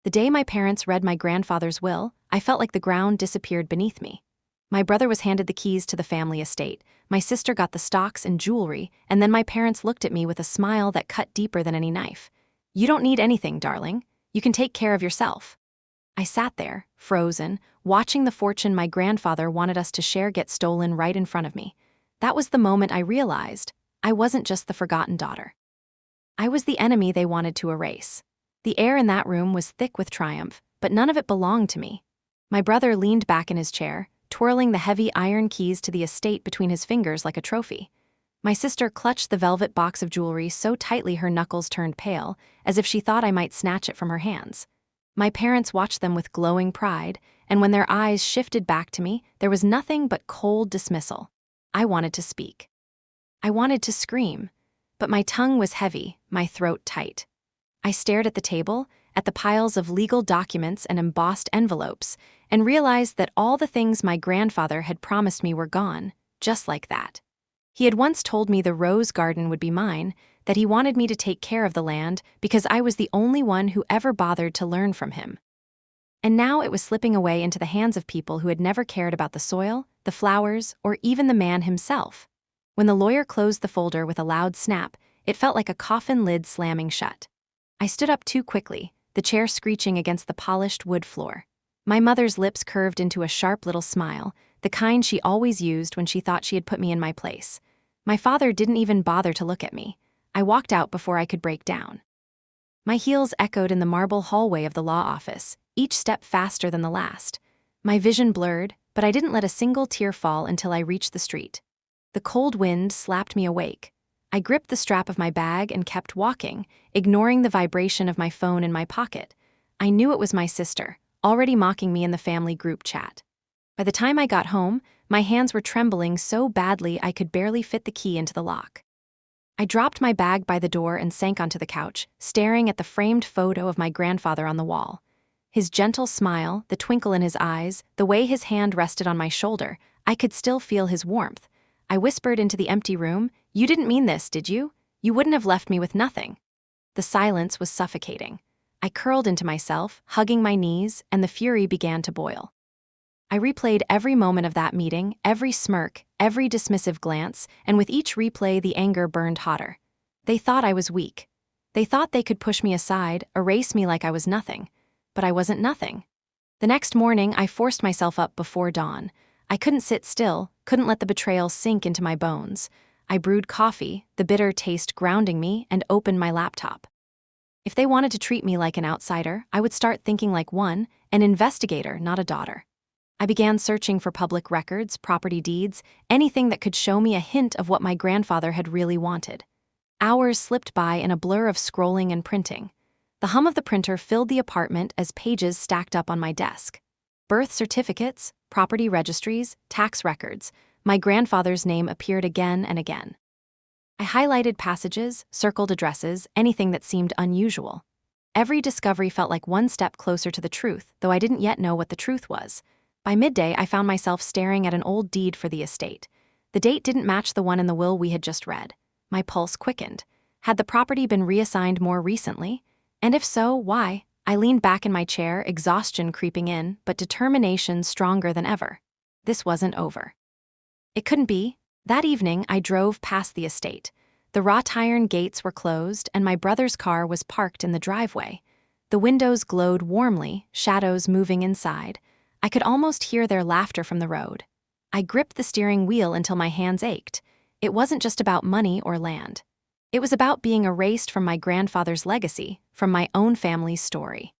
The day my parents read my grandfather's will, I felt like the ground disappeared beneath me. My brother was handed the keys to the family estate, my sister got the stocks and jewelry, and then my parents looked at me with a smile that cut deeper than any knife. "You don't need anything, darling. You can take care of yourself." I sat there, frozen, watching the fortune my grandfather wanted us to share get stolen right in front of me. That was the moment I realized I wasn't just the forgotten daughter. I was the enemy they wanted to erase. The air in that room was thick with triumph, but none of it belonged to me. My brother leaned back in his chair, twirling the heavy iron keys to the estate between his fingers like a trophy. My sister clutched the velvet box of jewelry so tightly her knuckles turned pale, as if she thought I might snatch it from her hands. My parents watched them with glowing pride, and when their eyes shifted back to me, there was nothing but cold dismissal. I wanted to speak. I wanted to scream, but my tongue was heavy, my throat tight. I stared at the table, at the piles of legal documents and embossed envelopes, and realized that all the things my grandfather had promised me were gone, just like that. He had once told me the rose garden would be mine, that he wanted me to take care of the land because I was the only one who ever bothered to learn from him. And now it was slipping away into the hands of people who had never cared about the soil, the flowers, or even the man himself. When the lawyer closed the folder with a loud snap, it felt like a coffin lid slamming shut. I stood up too quickly, the chair screeching against the polished wood floor. My mother's lips curved into a sharp little smile, the kind she always used when she thought she had put me in my place. My father didn't even bother to look at me. I walked out before I could break down. My heels echoed in the marble hallway of the law office, each step faster than the last. My vision blurred, but I didn't let a single tear fall until I reached the street. The cold wind slapped me awake. I gripped the strap of my bag and kept walking, ignoring the vibration of my phone in my pocket. I knew it was my sister, already mocking me in the family group chat. By the time I got home, my hands were trembling so badly I could barely fit the key into the lock. I dropped my bag by the door and sank onto the couch, staring at the framed photo of my grandfather on the wall. His gentle smile, the twinkle in his eyes, the way his hand rested on my shoulder, I could still feel his warmth. I whispered into the empty room, "You didn't mean this, did you? You wouldn't have left me with nothing." The silence was suffocating. I curled into myself, hugging my knees, and the fury began to boil. I replayed every moment of that meeting, every smirk, every dismissive glance, and with each replay the anger burned hotter. They thought I was weak. They thought they could push me aside, erase me like I was nothing. But I wasn't nothing. The next morning, I forced myself up before dawn. I couldn't sit still, couldn't let the betrayal sink into my bones. I brewed coffee, the bitter taste grounding me, and opened my laptop. If they wanted to treat me like an outsider, I would start thinking like one, an investigator, not a daughter. I began searching for public records, property deeds, anything that could show me a hint of what my grandfather had really wanted. Hours slipped by in a blur of scrolling and printing. The hum of the printer filled the apartment as pages stacked up on my desk. Birth certificates, property registries, tax records. My grandfather's name appeared again and again. I highlighted passages, circled addresses, anything that seemed unusual. Every discovery felt like one step closer to the truth, though I didn't yet know what the truth was. By midday, I found myself staring at an old deed for the estate. The date didn't match the one in the will we had just read. My pulse quickened. Had the property been reassigned more recently? And if so, why? I leaned back in my chair, exhaustion creeping in, but determination stronger than ever. This wasn't over. It couldn't be. That evening, I drove past the estate. The wrought iron gates were closed, and my brother's car was parked in the driveway. The windows glowed warmly, shadows moving inside. I could almost hear their laughter from the road. I gripped the steering wheel until my hands ached. It wasn't just about money or land. It was about being erased from my grandfather's legacy, from my own family's story.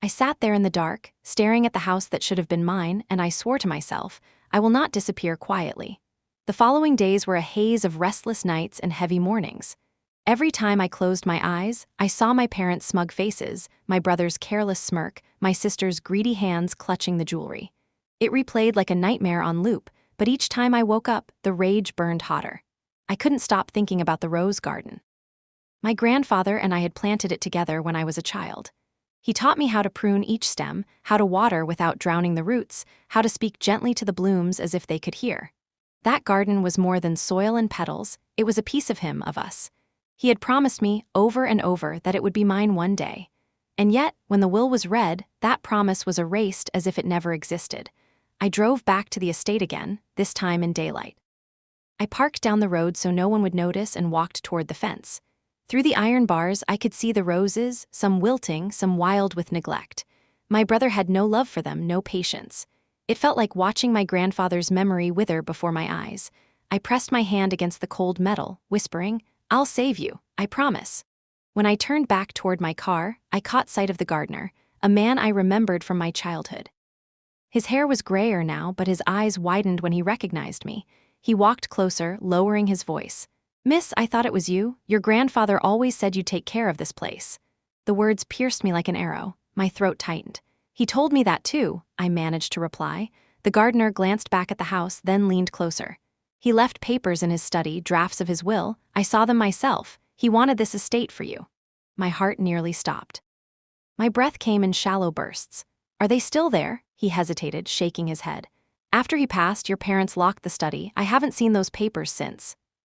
I sat there in the dark, staring at the house that should have been mine, and I swore to myself, I will not disappear quietly. The following days were a haze of restless nights and heavy mornings. Every time I closed my eyes, I saw my parents' smug faces, my brother's careless smirk, my sister's greedy hands clutching the jewelry. It replayed like a nightmare on loop, but each time I woke up, the rage burned hotter. I couldn't stop thinking about the rose garden. My grandfather and I had planted it together when I was a child. He taught me how to prune each stem, how to water without drowning the roots, how to speak gently to the blooms as if they could hear. That garden was more than soil and petals, it was a piece of him, of us. He had promised me, over and over, that it would be mine one day. And yet, when the will was read, that promise was erased as if it never existed. I drove back to the estate again, this time in daylight. I parked down the road so no one would notice and walked toward the fence. Through the iron bars, I could see the roses, some wilting, some wild with neglect. My brother had no love for them, no patience. It felt like watching my grandfather's memory wither before my eyes. I pressed my hand against the cold metal, whispering, "I'll save you, I promise." When I turned back toward my car, I caught sight of the gardener, a man I remembered from my childhood. His hair was grayer now, but his eyes widened when he recognized me. He walked closer, lowering his voice. "Miss, I thought it was you. Your grandfather always said you'd take care of this place." The words pierced me like an arrow. My throat tightened. "He told me that too," I managed to reply. The gardener glanced back at the house, then leaned closer. "He left papers in his study, drafts of his will. I saw them myself. He wanted this estate for you." My heart nearly stopped. My breath came in shallow bursts. "Are they still there?" He hesitated, shaking his head. "After he passed, your parents locked the study. I haven't seen those papers since."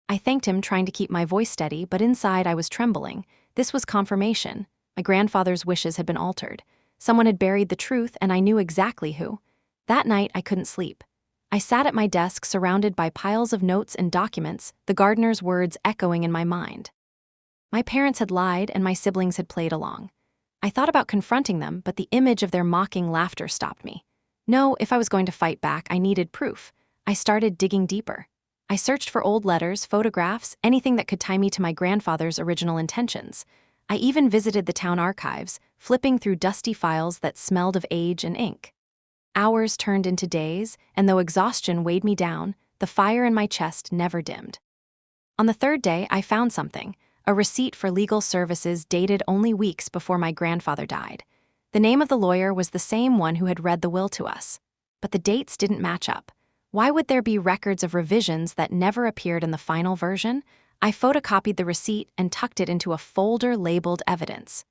I thanked him, trying to keep my voice steady, but inside I was trembling. This was confirmation. My grandfather's wishes had been altered. Someone had buried the truth, and I knew exactly who. That night, I couldn't sleep. I sat at my desk, surrounded by piles of notes and documents, the gardener's words echoing in my mind. My parents had lied, and my siblings had played along. I thought about confronting them, but the image of their mocking laughter stopped me. No, if I was going to fight back, I needed proof. I started digging deeper. I searched for old letters, photographs, anything that could tie me to my grandfather's original intentions. I even visited the town archives, flipping through dusty files that smelled of age and ink. Hours turned into days, and though exhaustion weighed me down, the fire in my chest never dimmed. On the third day, I found something, a receipt for legal services dated only weeks before my grandfather died. The name of the lawyer was the same one who had read the will to us. But the dates didn't match up. Why would there be records of revisions that never appeared in the final version? I photocopied the receipt and tucked it into a folder labeled evidence.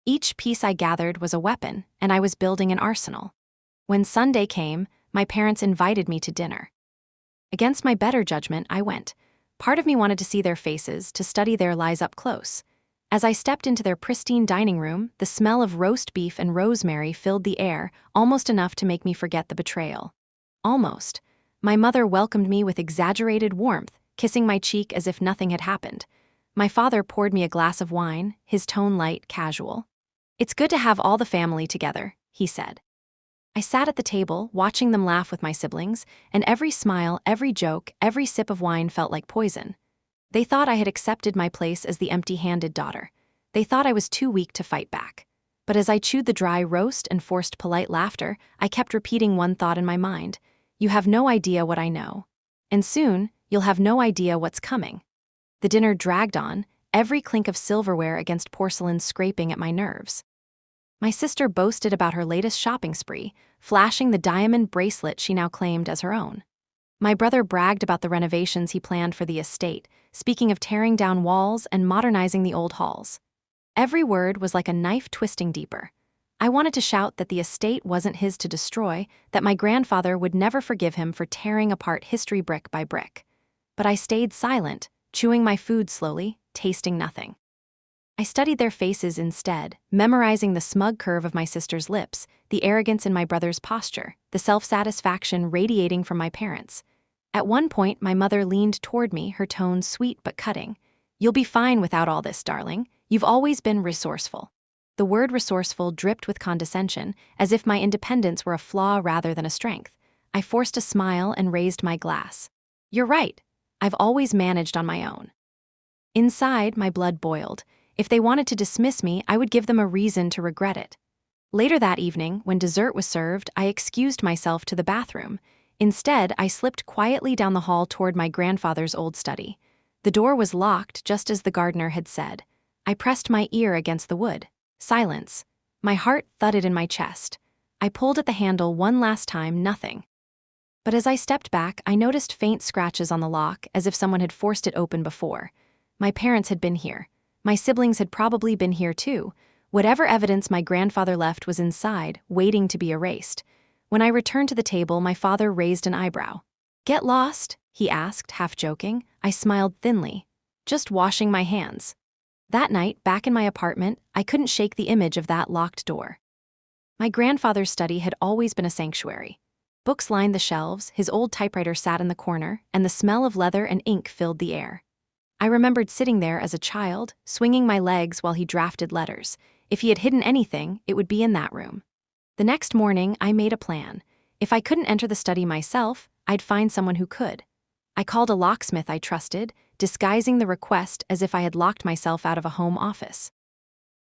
Each piece I gathered was a weapon, and I was building an arsenal. When Sunday came, my parents invited me to dinner. Against my better judgment, I went. Part of me wanted to see their faces, to study their lies up close. As I stepped into their pristine dining room, the smell of roast beef and rosemary filled the air, almost enough to make me forget the betrayal. Almost. My mother welcomed me with exaggerated warmth, kissing my cheek as if nothing had happened. My father poured me a glass of wine, his tone light, casual. "It's good to have all the family together," he said. I sat at the table, watching them laugh with my siblings, and every smile, every joke, every sip of wine felt like poison. They thought I had accepted my place as the empty-handed daughter. They thought I was too weak to fight back. But as I chewed the dry roast and forced polite laughter, I kept repeating one thought in my mind. "You have no idea what I know. And soon, you'll have no idea what's coming." The dinner dragged on, every clink of silverware against porcelain scraping at my nerves. My sister boasted about her latest shopping spree, flashing the diamond bracelet she now claimed as her own. My brother bragged about the renovations he planned for the estate, speaking of tearing down walls and modernizing the old halls. Every word was like a knife twisting deeper. I wanted to shout that the estate wasn't his to destroy, that my grandfather would never forgive him for tearing apart history brick by brick. But I stayed silent, chewing my food slowly, tasting nothing. I studied their faces instead, memorizing the smug curve of my sister's lips, the arrogance in my brother's posture, the self-satisfaction radiating from my parents. At one point, my mother leaned toward me, her tone sweet but cutting. "You'll be fine without all this, darling. You've always been resourceful." The word resourceful dripped with condescension, as if my independence were a flaw rather than a strength. I forced a smile and raised my glass. "You're right. I've always managed on my own." Inside, my blood boiled. If they wanted to dismiss me, I would give them a reason to regret it. Later that evening, when dessert was served, I excused myself to the bathroom. Instead, I slipped quietly down the hall toward my grandfather's old study. The door was locked, just as the gardener had said. I pressed my ear against the wood. Silence. My heart thudded in my chest. I pulled at the handle one last time, nothing. But as I stepped back, I noticed faint scratches on the lock, as if someone had forced it open before. My parents had been here. My siblings had probably been here too. Whatever evidence my grandfather left was inside, waiting to be erased. When I returned to the table, my father raised an eyebrow. "Get lost?" he asked, half joking. I smiled thinly. "Just washing my hands." That night, back in my apartment, I couldn't shake the image of that locked door. My grandfather's study had always been a sanctuary. Books lined the shelves, his old typewriter sat in the corner, and the smell of leather and ink filled the air. I remembered sitting there as a child, swinging my legs while he drafted letters. If he had hidden anything, it would be in that room. The next morning, I made a plan. If I couldn't enter the study myself, I'd find someone who could. I called a locksmith I trusted, disguising the request as if I had locked myself out of a home office.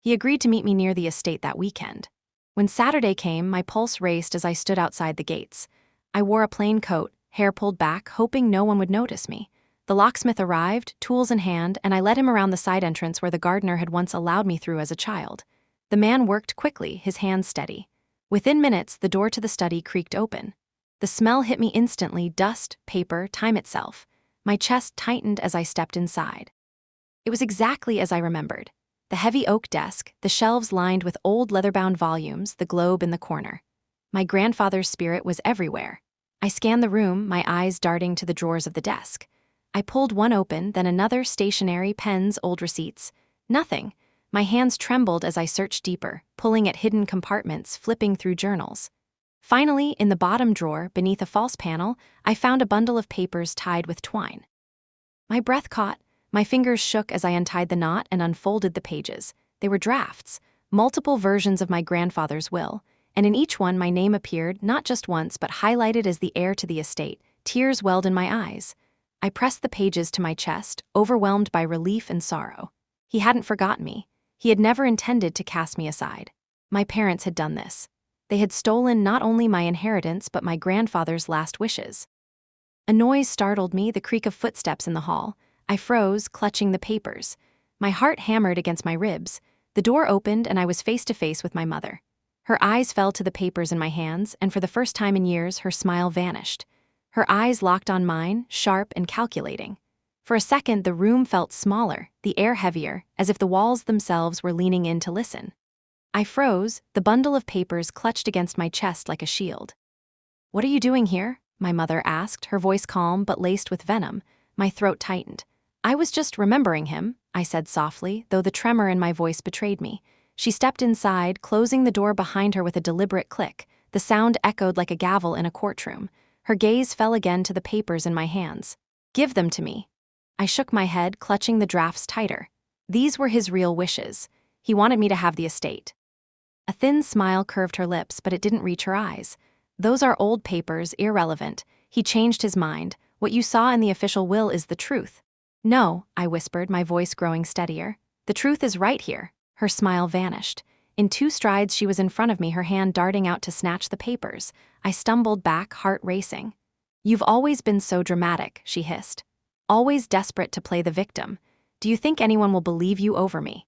He agreed to meet me near the estate that weekend. When Saturday came, my pulse raced as I stood outside the gates. I wore a plain coat, hair pulled back, hoping no one would notice me. The locksmith arrived, tools in hand, and I led him around the side entrance where the gardener had once allowed me through as a child. The man worked quickly, his hands steady. Within minutes, the door to the study creaked open. The smell hit me instantly, dust, paper, time itself. My chest tightened as I stepped inside. It was exactly as I remembered. The heavy oak desk, the shelves lined with old leather-bound volumes, the globe in the corner. My grandfather's spirit was everywhere. I scanned the room, my eyes darting to the drawers of the desk. I pulled one open, then another, stationery, pens, old receipts. Nothing. My hands trembled as I searched deeper, pulling at hidden compartments, flipping through journals. Finally, in the bottom drawer, beneath a false panel, I found a bundle of papers tied with twine. My breath caught. My fingers shook as I untied the knot and unfolded the pages. They were drafts, multiple versions of my grandfather's will, and in each one my name appeared, not just once, but highlighted as the heir to the estate. Tears welled in my eyes. I pressed the pages to my chest, overwhelmed by relief and sorrow. He hadn't forgotten me. He had never intended to cast me aside. My parents had done this. They had stolen not only my inheritance but my grandfather's last wishes. A noise startled me, the creak of footsteps in the hall. I froze, clutching the papers. My heart hammered against my ribs. The door opened and I was face to face with my mother. Her eyes fell to the papers in my hands, and for the first time in years, her smile vanished. Her eyes locked on mine, sharp and calculating. For a second, the room felt smaller, the air heavier, as if the walls themselves were leaning in to listen. I froze, the bundle of papers clutched against my chest like a shield. "What are you doing here?" my mother asked, her voice calm but laced with venom. My throat tightened. "I was just remembering him," I said softly, though the tremor in my voice betrayed me. She stepped inside, closing the door behind her with a deliberate click. The sound echoed like a gavel in a courtroom. Her gaze fell again to the papers in my hands. "Give them to me." I shook my head, clutching the drafts tighter. These were his real wishes. He wanted me to have the estate. A thin smile curved her lips, but it didn't reach her eyes. "Those are old papers, irrelevant. He changed his mind. What you saw in the official will is the truth." "No," I whispered, my voice growing steadier. "The truth is right here." Her smile vanished. In 2 strides she was in front of me, her hand darting out to snatch the papers. I stumbled back, heart racing. "You've always been so dramatic," she hissed. "Always desperate to play the victim. Do you think anyone will believe you over me?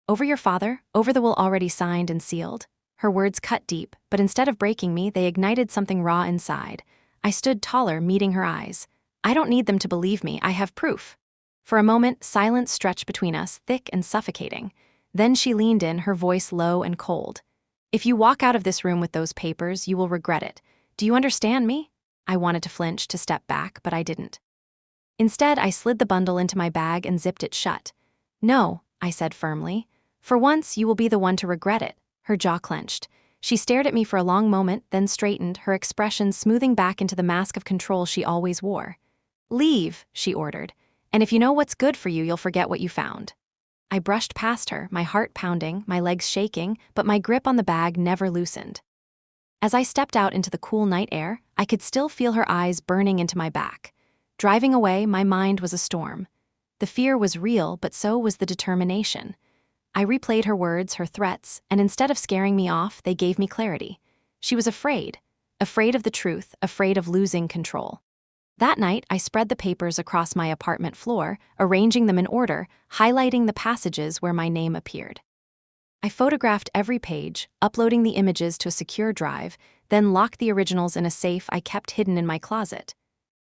Over your father? Over the will already signed and sealed?" Her words cut deep, but instead of breaking me, they ignited something raw inside. I stood taller, meeting her eyes. "I don't need them to believe me, I have proof." For a moment, silence stretched between us, thick and suffocating. Then she leaned in, her voice low and cold. "If you walk out of this room with those papers, you will regret it. Do you understand me?" I wanted to flinch, to step back, but I didn't. Instead, I slid the bundle into my bag and zipped it shut. "No," I said firmly. "For once, you will be the one to regret it." Her jaw clenched. She stared at me for a long moment, then straightened, her expression smoothing back into the mask of control she always wore. "Leave," she ordered. "And if you know what's good for you, you'll forget what you found." I brushed past her, my heart pounding, my legs shaking, but my grip on the bag never loosened. As I stepped out into the cool night air, I could still feel her eyes burning into my back. Driving away, my mind was a storm. The fear was real, but so was the determination. I replayed her words, her threats, and instead of scaring me off, they gave me clarity. She was afraid. Afraid of the truth, afraid of losing control. That night, I spread the papers across my apartment floor, arranging them in order, highlighting the passages where my name appeared. I photographed every page, uploading the images to a secure drive, then locked the originals in a safe I kept hidden in my closet.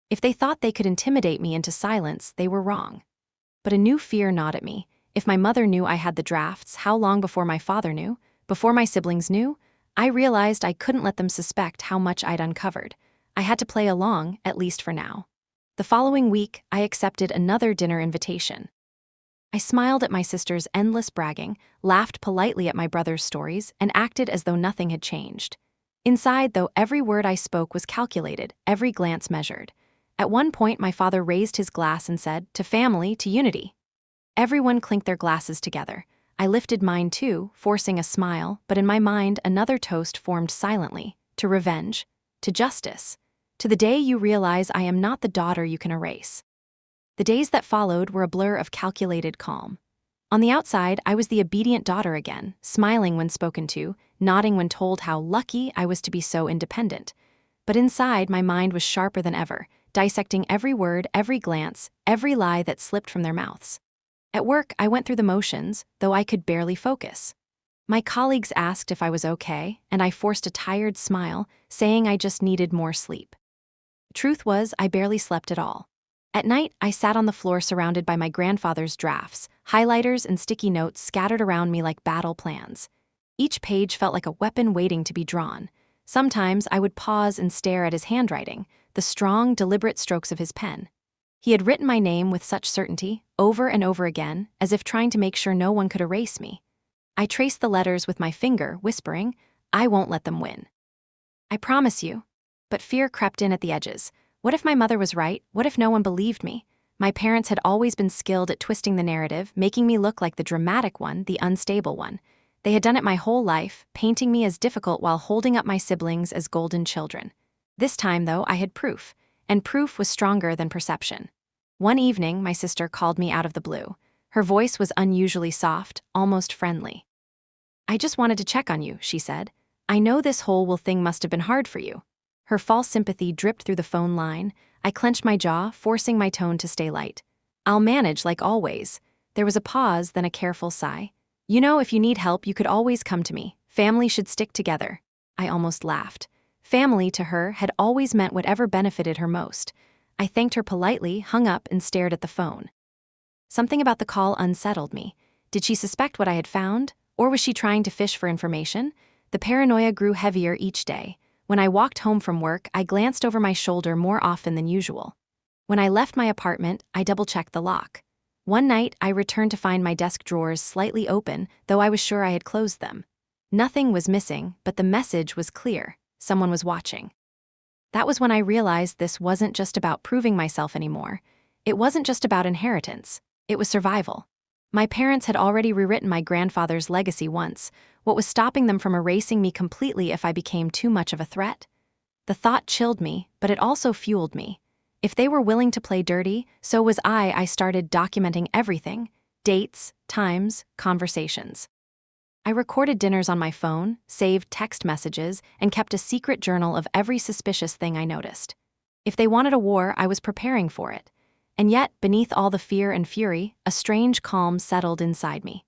If they thought they could intimidate me into silence, they were wrong. But a new fear gnawed at me. If my mother knew I had the drafts, how long before my father knew? Before my siblings knew? I realized I couldn't let them suspect how much I'd uncovered. I had to play along, at least for now. The following week, I accepted another dinner invitation. I smiled at my sister's endless bragging, laughed politely at my brother's stories, and acted as though nothing had changed. Inside, though, every word I spoke was calculated, every glance measured. At one point, my father raised his glass and said, "To family, to unity." Everyone clinked their glasses together. I lifted mine too, forcing a smile, but in my mind another toast formed silently. To revenge, to justice, to the day you realize I am not the daughter you can erase. The days that followed were a blur of calculated calm. On the outside, I was the obedient daughter again, smiling when spoken to, nodding when told how lucky I was to be so independent. But inside, my mind was sharper than ever, dissecting every word, every glance, every lie that slipped from their mouths. At work, I went through the motions, though I could barely focus. My colleagues asked if I was okay, and I forced a tired smile, saying I just needed more sleep. Truth was, I barely slept at all. At night, I sat on the floor surrounded by my grandfather's drafts, highlighters and sticky notes scattered around me like battle plans. Each page felt like a weapon waiting to be drawn. Sometimes I would pause and stare at his handwriting, the strong, deliberate strokes of his pen. He had written my name with such certainty, over and over again, as if trying to make sure no one could erase me. I traced the letters with my finger, whispering, "I won't let them win. I promise you." But fear crept in at the edges. What if my mother was right? What if no one believed me? My parents had always been skilled at twisting the narrative, making me look like the dramatic one, the unstable one. They had done it my whole life, painting me as difficult while holding up my siblings as golden children. This time, though, I had proof, and proof was stronger than perception. One evening, my sister called me out of the blue. Her voice was unusually soft, almost friendly. "I just wanted to check on you," she said. "I know this whole thing must have been hard for you." Her false sympathy dripped through the phone line. I clenched my jaw, forcing my tone to stay light. "I'll manage, like always." There was a pause, then a careful sigh. "You know, if you need help, you could always come to me. Family should stick together." I almost laughed. Family, to her, had always meant whatever benefited her most. I thanked her politely, hung up, and stared at the phone. Something about the call unsettled me. Did she suspect what I had found? Or was she trying to fish for information? The paranoia grew heavier each day. When I walked home from work, I glanced over my shoulder more often than usual. When I left my apartment, I double-checked the lock. One night, I returned to find my desk drawers slightly open, though I was sure I had closed them. Nothing was missing, but the message was clear. Someone was watching. That was when I realized this wasn't just about proving myself anymore. It wasn't just about inheritance. It was survival. My parents had already rewritten my grandfather's legacy once. What was stopping them from erasing me completely if I became too much of a threat? The thought chilled me, but it also fueled me. If they were willing to play dirty, so was I. I started documenting everything: dates, times, conversations. I recorded dinners on my phone, saved text messages, and kept a secret journal of every suspicious thing I noticed. If they wanted a war, I was preparing for it. And yet, beneath all the fear and fury, a strange calm settled inside me.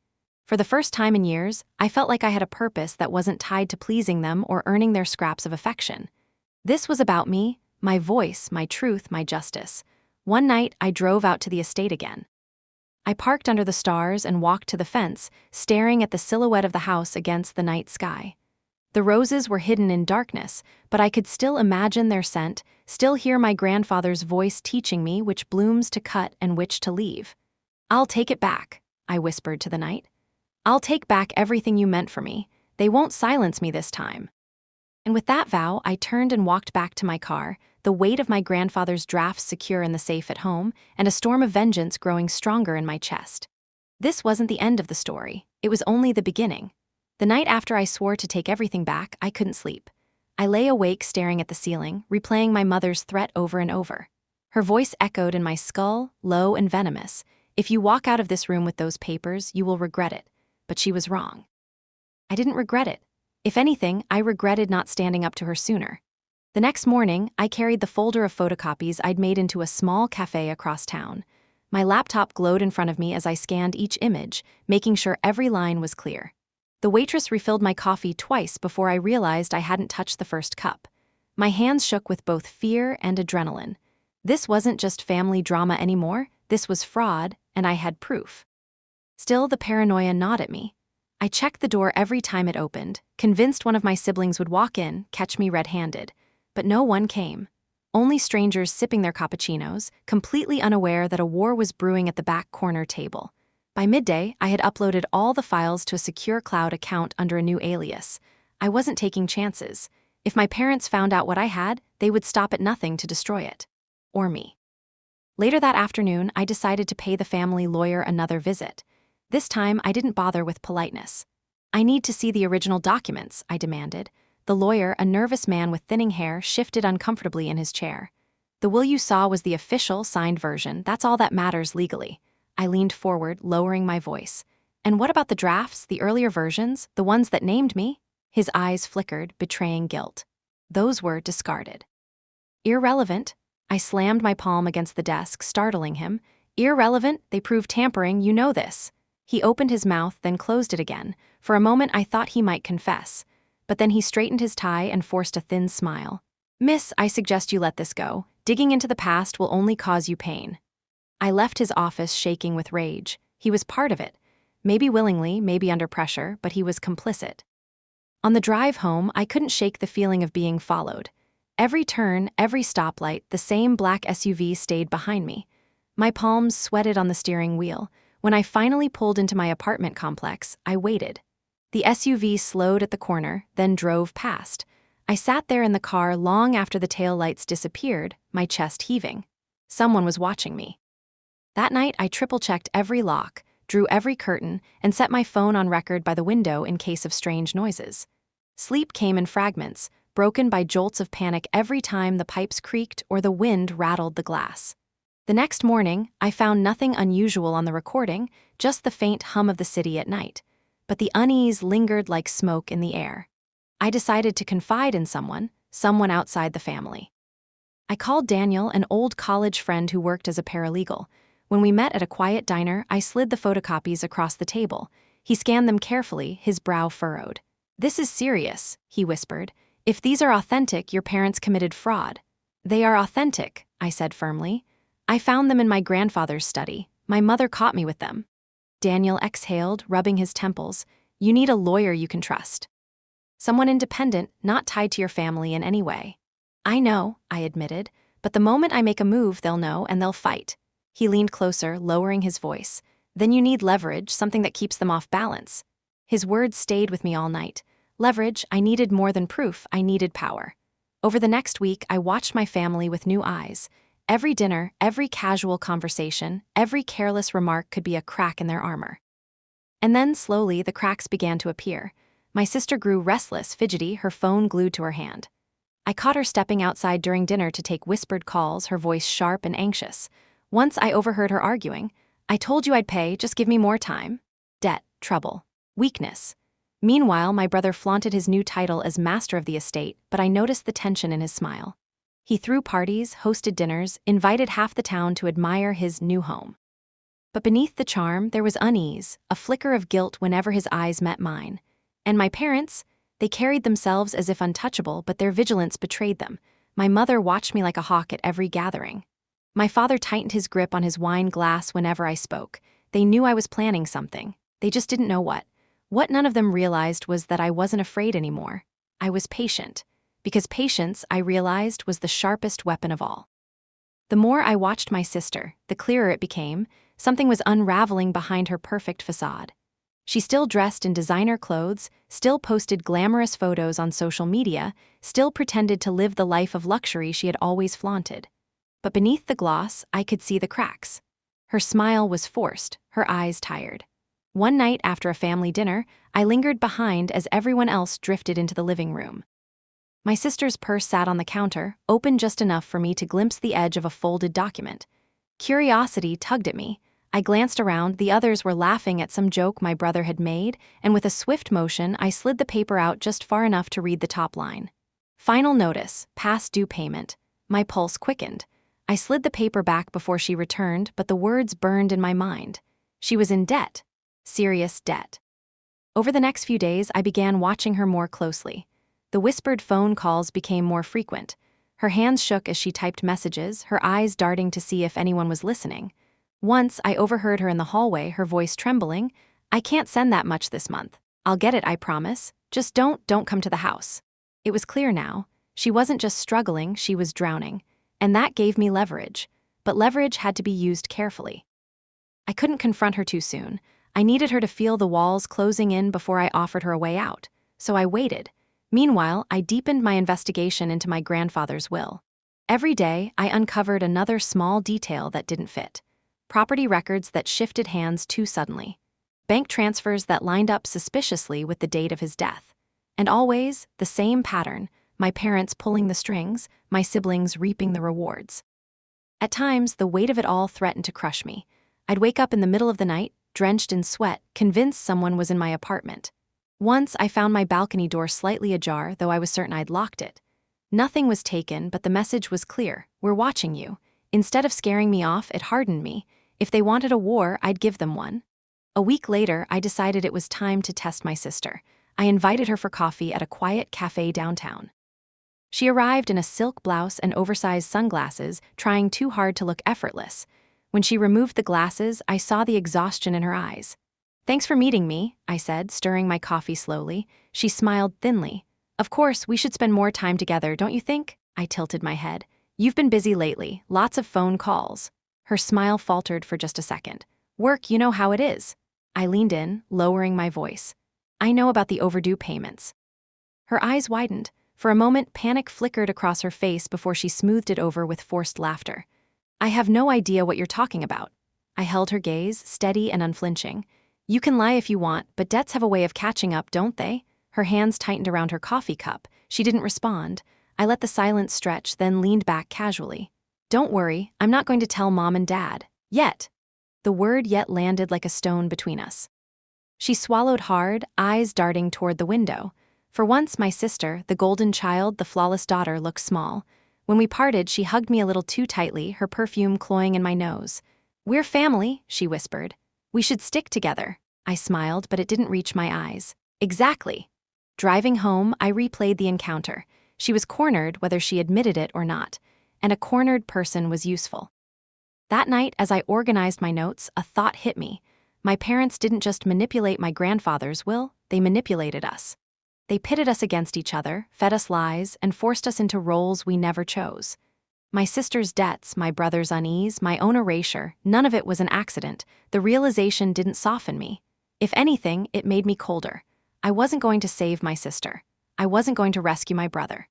For the first time in years, I felt like I had a purpose that wasn't tied to pleasing them or earning their scraps of affection. This was about me, my voice, my truth, my justice. One night, I drove out to the estate again. I parked under the stars and walked to the fence, staring at the silhouette of the house against the night sky. The roses were hidden in darkness, but I could still imagine their scent, still hear my grandfather's voice teaching me which blooms to cut and which to leave. "I'll take it back," I whispered to the night. "I'll take back everything you meant for me. They won't silence me this time." And with that vow, I turned and walked back to my car, the weight of my grandfather's drafts secure in the safe at home, and a storm of vengeance growing stronger in my chest. This wasn't the end of the story. It was only the beginning. The night after I swore to take everything back, I couldn't sleep. I lay awake staring at the ceiling, replaying my mother's threat over and over. Her voice echoed in my skull, low and venomous. "If you walk out of this room with those papers, you will regret it." But she was wrong. I didn't regret it. If anything, I regretted not standing up to her sooner. The next morning, I carried the folder of photocopies I'd made into a small cafe across town. My laptop glowed in front of me as I scanned each image, making sure every line was clear. The waitress refilled my coffee twice before I realized I hadn't touched the first cup. My hands shook with both fear and adrenaline. This wasn't just family drama anymore, this was fraud, and I had proof. Still, the paranoia gnawed at me. I checked the door every time it opened, convinced one of my siblings would walk in, catch me red-handed. But no one came. Only strangers sipping their cappuccinos, completely unaware that a war was brewing at the back corner table. By midday, I had uploaded all the files to a secure cloud account under a new alias. I wasn't taking chances. If my parents found out what I had, they would stop at nothing to destroy it. Or me. Later that afternoon, I decided to pay the family lawyer another visit. This time, I didn't bother with politeness. "I need to see the original documents," I demanded. The lawyer, a nervous man with thinning hair, shifted uncomfortably in his chair. "The will you saw was the official, signed version. That's all that matters legally." I leaned forward, lowering my voice. "And what about the drafts, the earlier versions, the ones that named me?" His eyes flickered, betraying guilt. "Those were discarded." "Irrelevant." I slammed my palm against the desk, startling him. "Irrelevant, they prove tampering, you know this." He opened his mouth, then closed it again. For a moment I thought he might confess. But then he straightened his tie and forced a thin smile. "Miss, I suggest you let this go. Digging into the past will only cause you pain." I left his office shaking with rage. He was part of it. Maybe willingly, maybe under pressure, but he was complicit. On the drive home, I couldn't shake the feeling of being followed. Every turn, every stoplight, the same black SUV stayed behind me. My palms sweated on the steering wheel. When I finally pulled into my apartment complex, I waited. The SUV slowed at the corner, then drove past. I sat there in the car long after the taillights disappeared, my chest heaving. Someone was watching me. That night, I triple-checked every lock, drew every curtain, and set my phone on record by the window in case of strange noises. Sleep came in fragments, broken by jolts of panic every time the pipes creaked or the wind rattled the glass. The next morning, I found nothing unusual on the recording, just the faint hum of the city at night. But the unease lingered like smoke in the air. I decided to confide in someone outside the family. I called Daniel, an old college friend who worked as a paralegal. When we met at a quiet diner, I slid the photocopies across the table. He scanned them carefully, his brow furrowed. "This is serious," he whispered. "If these are authentic, your parents committed fraud." "They are authentic," I said firmly. "I found them in my grandfather's study. My mother caught me with them." Daniel exhaled, rubbing his temples. "You need a lawyer you can trust. Someone independent, not tied to your family in any way." "I know," I admitted, "but the moment I make a move, they'll know and they'll fight." He leaned closer, lowering his voice. "Then you need leverage, something that keeps them off balance." His words stayed with me all night. Leverage, I needed more than proof, I needed power. Over the next week, I watched my family with new eyes. Every dinner, every casual conversation, every careless remark could be a crack in their armor. And then, slowly, the cracks began to appear. My sister grew restless, fidgety, her phone glued to her hand. I caught her stepping outside during dinner to take whispered calls, her voice sharp and anxious. Once I overheard her arguing. "I told you I'd pay, just give me more time." Debt, trouble, weakness. Meanwhile, my brother flaunted his new title as master of the estate, but I noticed the tension in his smile. He threw parties, hosted dinners, invited half the town to admire his new home. But beneath the charm, there was unease, a flicker of guilt whenever his eyes met mine. And my parents, they carried themselves as if untouchable, but their vigilance betrayed them. My mother watched me like a hawk at every gathering. My father tightened his grip on his wine glass whenever I spoke. They knew I was planning something. They just didn't know what. What none of them realized was that I wasn't afraid anymore. I was patient. Because patience, I realized, was the sharpest weapon of all. The more I watched my sister, the clearer it became. Something was unraveling behind her perfect facade. She still dressed in designer clothes, still posted glamorous photos on social media, still pretended to live the life of luxury she had always flaunted. But beneath the gloss, I could see the cracks. Her smile was forced, her eyes tired. One night after a family dinner, I lingered behind as everyone else drifted into the living room. My sister's purse sat on the counter, open just enough for me to glimpse the edge of a folded document. Curiosity tugged at me. I glanced around, the others were laughing at some joke my brother had made, and with a swift motion, I slid the paper out just far enough to read the top line. "Final notice, past due payment." My pulse quickened. I slid the paper back before she returned, but the words burned in my mind. She was in debt. Serious debt. Over the next few days, I began watching her more closely. The whispered phone calls became more frequent. Her hands shook as she typed messages, her eyes darting to see if anyone was listening. Once, I overheard her in the hallway, her voice trembling. "I can't send that much this month. I'll get it, I promise. Just don't come to the house." It was clear now. She wasn't just struggling, she was drowning. And that gave me leverage. But leverage had to be used carefully. I couldn't confront her too soon. I needed her to feel the walls closing in before I offered her a way out, so I waited. Meanwhile, I deepened my investigation into my grandfather's will. Every day, I uncovered another small detail that didn't fit. Property records that shifted hands too suddenly. Bank transfers that lined up suspiciously with the date of his death. And always, the same pattern: my parents pulling the strings, my siblings reaping the rewards. At times, the weight of it all threatened to crush me. I'd wake up in the middle of the night, drenched in sweat, convinced someone was in my apartment. Once, I found my balcony door slightly ajar, though I was certain I'd locked it. Nothing was taken, but the message was clear: we're watching you. Instead of scaring me off, it hardened me. If they wanted a war, I'd give them one. A week later, I decided it was time to test my sister. I invited her for coffee at a quiet cafe downtown. She arrived in a silk blouse and oversized sunglasses, trying too hard to look effortless. When she removed the glasses, I saw the exhaustion in her eyes. "Thanks for meeting me," I said, stirring my coffee slowly. She smiled thinly. "Of course, we should spend more time together, don't you think?" I tilted my head. "You've been busy lately, lots of phone calls." Her smile faltered for just a second. "Work, you know how it is." I leaned in, lowering my voice. "I know about the overdue payments." Her eyes widened. For a moment, panic flickered across her face before she smoothed it over with forced laughter. "I have no idea what you're talking about." I held her gaze, steady and unflinching. "You can lie if you want, but debts have a way of catching up, don't they?" Her hands tightened around her coffee cup. She didn't respond. I let the silence stretch, then leaned back casually. "Don't worry, I'm not going to tell Mom and Dad. Yet." The word "yet" landed like a stone between us. She swallowed hard, eyes darting toward the window. For once, my sister, the golden child, the flawless daughter, looked small. When we parted, she hugged me a little too tightly, her perfume cloying in my nose. "We're family," she whispered. "We should stick together." I smiled, but it didn't reach my eyes. "Exactly." Driving home, I replayed the encounter. She was cornered, whether she admitted it or not, and a cornered person was useful. That night, as I organized my notes, a thought hit me. My parents didn't just manipulate my grandfather's will, they manipulated us. They pitted us against each other, fed us lies, and forced us into roles we never chose. My sister's debts, my brother's unease, my own erasure, none of it was an accident. The realization didn't soften me. If anything, it made me colder. I wasn't going to save my sister. I wasn't going to rescue my brother.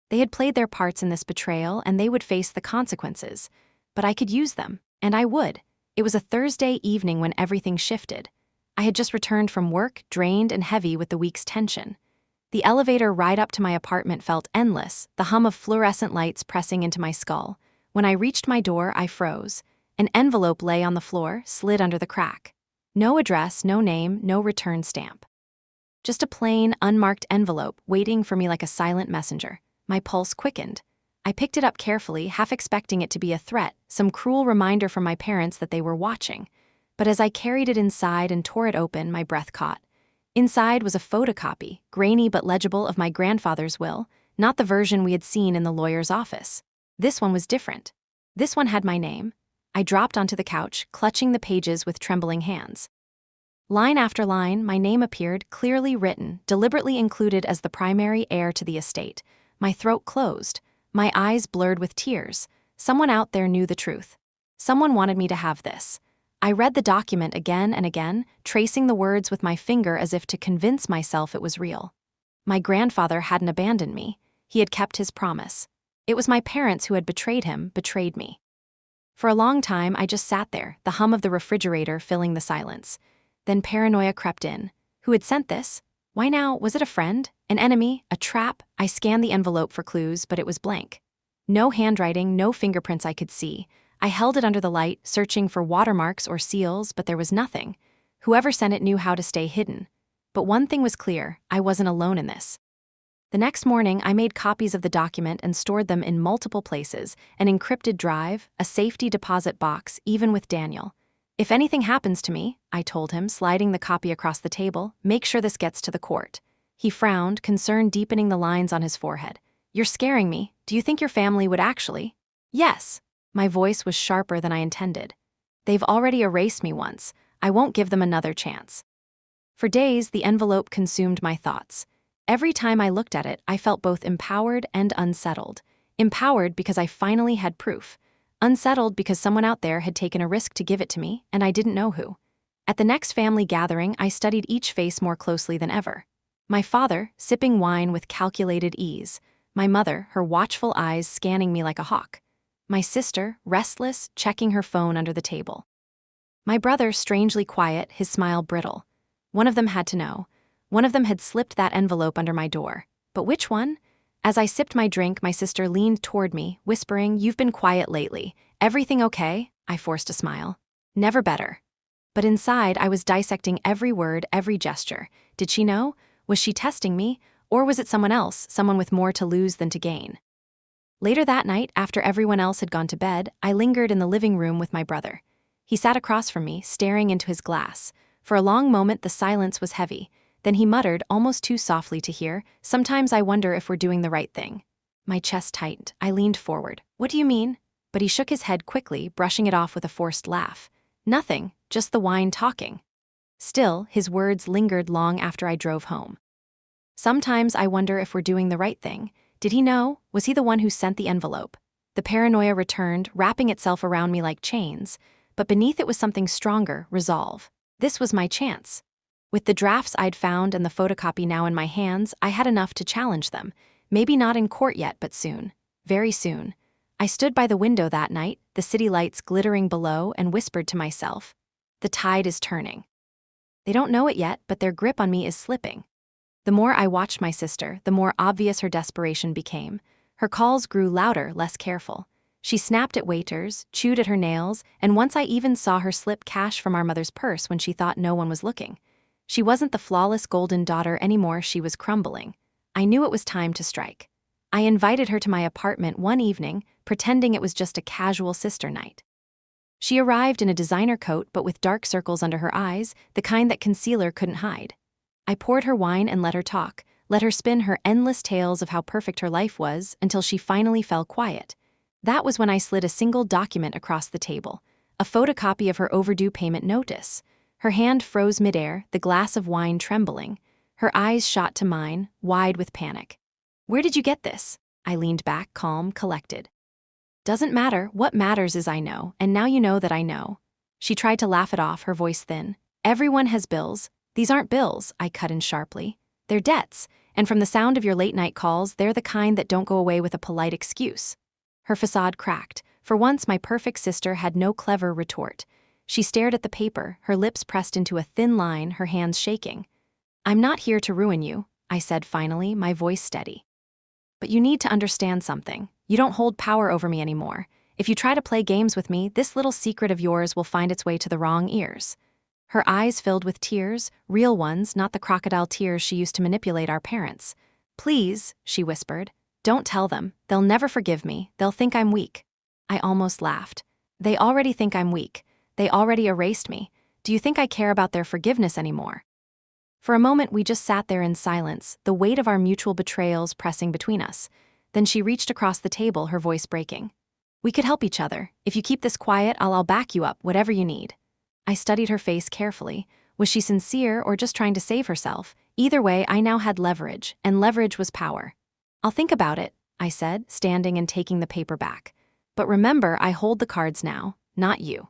They had played their parts in this betrayal, and they would face the consequences. But I could use them, and I would. It was a Thursday evening when everything shifted. I had just returned from work, drained and heavy with the week's tension. The elevator ride up to my apartment felt endless, the hum of fluorescent lights pressing into my skull. When I reached my door, I froze. An envelope lay on the floor, slid under the crack. No address, no name, no return stamp. Just a plain, unmarked envelope waiting for me like a silent messenger. My pulse quickened. I picked it up carefully, half expecting it to be a threat, some cruel reminder from my parents that they were watching. But as I carried it inside and tore it open, my breath caught. Inside was a photocopy, grainy but legible, of my grandfather's will, not the version we had seen in the lawyer's office. This one was different. This one had my name. I dropped onto the couch, clutching the pages with trembling hands. Line after line, my name appeared, clearly written, deliberately included as the primary heir to the estate. My throat closed. My eyes blurred with tears. Someone out there knew the truth. Someone wanted me to have this. I read the document again and again, tracing the words with my finger as if to convince myself it was real. My grandfather hadn't abandoned me. He had kept his promise. It was my parents who had betrayed him, betrayed me. For a long time, I just sat there, the hum of the refrigerator filling the silence. Then paranoia crept in. Who had sent this? Why now, was it a friend? An enemy? A trap? I scanned the envelope for clues, but it was blank. No handwriting, no fingerprints I could see. I held it under the light, searching for watermarks or seals, but there was nothing. Whoever sent it knew how to stay hidden. But one thing was clear: I wasn't alone in this. The next morning, I made copies of the document and stored them in multiple places: an encrypted drive, a safety deposit box, even with Daniel. "If anything happens to me," I told him, sliding the copy across the table, "make sure this gets to the court." He frowned, concern deepening the lines on his forehead. "You're scaring me. Do you think your family would actually?" "Yes." My voice was sharper than I intended. "They've already erased me once. I won't give them another chance." For days, the envelope consumed my thoughts. Every time I looked at it, I felt both empowered and unsettled. Empowered because I finally had proof. unsettled because someone out there had taken a risk to give it to me, and I didn't know who. At the next family gathering, I studied each face more closely than ever. My father, sipping wine with calculated ease. My mother, her watchful eyes scanning me like a hawk. My sister, restless, checking her phone under the table. My brother, strangely quiet, his smile brittle. One of them had to know. One of them had slipped that envelope under my door. But which one? As I sipped my drink, my sister leaned toward me, whispering, "You've been quiet lately. Everything okay?" I forced a smile. "Never better." But inside, I was dissecting every word, every gesture. Did she know? Was she testing me? Or was it someone else, someone with more to lose than to gain? Later that night, after everyone else had gone to bed, I lingered in the living room with my brother. He sat across from me, staring into his glass. For a long moment, the silence was heavy. Then he muttered, almost too softly to hear, "Sometimes I wonder if we're doing the right thing." My chest tightened. I leaned forward. "What do you mean?" But he shook his head quickly, brushing it off with a forced laugh. "Nothing, just the wine talking." Still, his words lingered long after I drove home. "Sometimes I wonder if we're doing the right thing." Did he know? Was he the one who sent the envelope? The paranoia returned, wrapping itself around me like chains, but beneath it was something stronger, resolve. This was my chance. With the drafts I'd found and the photocopy now in my hands, I had enough to challenge them. Maybe not in court yet, but soon. Very soon. I stood by the window that night, the city lights glittering below, and whispered to myself, "The tide is turning." They don't know it yet, but their grip on me is slipping. The more I watched my sister, the more obvious her desperation became. Her calls grew louder, less careful. She snapped at waiters, chewed at her nails, and once I even saw her slip cash from our mother's purse when she thought no one was looking. She wasn't the flawless golden daughter anymore, she was crumbling. I knew it was time to strike. I invited her to my apartment one evening, pretending it was just a casual sister night. She arrived in a designer coat but with dark circles under her eyes, the kind that concealer couldn't hide. I poured her wine and let her talk, let her spin her endless tales of how perfect her life was until she finally fell quiet. That was when I slid a single document across the table, a photocopy of her overdue payment notice. Her hand froze midair, the glass of wine trembling. Her eyes shot to mine, wide with panic. "Where did you get this?" I leaned back, calm, collected. "Doesn't matter, what matters is I know, and now you know that I know." She tried to laugh it off, her voice thin. "Everyone has bills." "These aren't bills," I cut in sharply. "They're debts, and from the sound of your late-night calls, they're the kind that don't go away with a polite excuse." Her facade cracked. For once, my perfect sister had no clever retort. She stared at the paper, her lips pressed into a thin line, her hands shaking. "I'm not here to ruin you," I said finally, my voice steady. "But you need to understand something. You don't hold power over me anymore. If you try to play games with me, this little secret of yours will find its way to the wrong ears." Her eyes filled with tears, real ones, not the crocodile tears she used to manipulate our parents. "Please," she whispered, "don't tell them. They'll never forgive me. They'll think I'm weak." I almost laughed. "They already think I'm weak. They already erased me. Do you think I care about their forgiveness anymore?" For a moment, we just sat there in silence, the weight of our mutual betrayals pressing between us. Then she reached across the table, her voice breaking. "We could help each other. If you keep this quiet, I'll back you up, whatever you need." I studied her face carefully. Was she sincere or just trying to save herself? Either way, I now had leverage, and leverage was power. "I'll think about it," I said, standing and taking the paper back. "But remember, I hold the cards now, not you."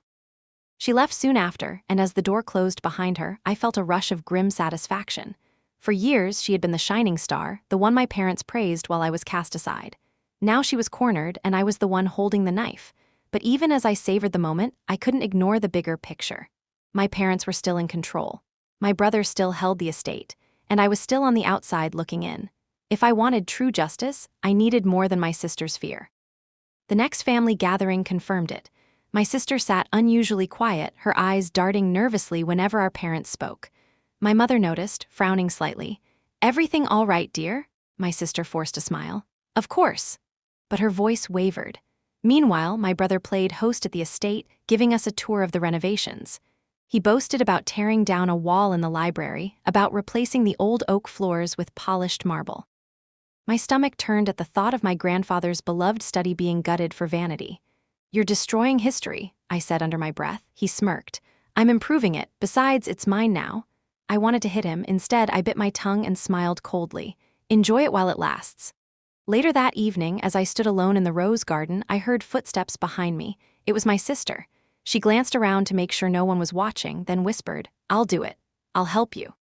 She left soon after, and as the door closed behind her, I felt a rush of grim satisfaction. For years, she had been the shining star, the one my parents praised while I was cast aside. Now she was cornered, and I was the one holding the knife. But even as I savored the moment, I couldn't ignore the bigger picture. My parents were still in control. My brother still held the estate, and I was still on the outside looking in. If I wanted true justice, I needed more than my sister's fear. The next family gathering confirmed it. My sister sat unusually quiet, her eyes darting nervously whenever our parents spoke. My mother noticed, frowning slightly. "Everything all right, dear?" My sister forced a smile. "Of course." But her voice wavered. Meanwhile, my brother played host at the estate, giving us a tour of the renovations. He boasted about tearing down a wall in the library, about replacing the old oak floors with polished marble. My stomach turned at the thought of my grandfather's beloved study being gutted for vanity. "You're destroying history," I said under my breath. He smirked. "I'm improving it. Besides, it's mine now." I wanted to hit him. Instead, I bit my tongue and smiled coldly. "Enjoy it while it lasts." Later that evening, as I stood alone in the rose garden, I heard footsteps behind me. It was my sister. She glanced around to make sure no one was watching, then whispered, "I'll do it. I'll help you.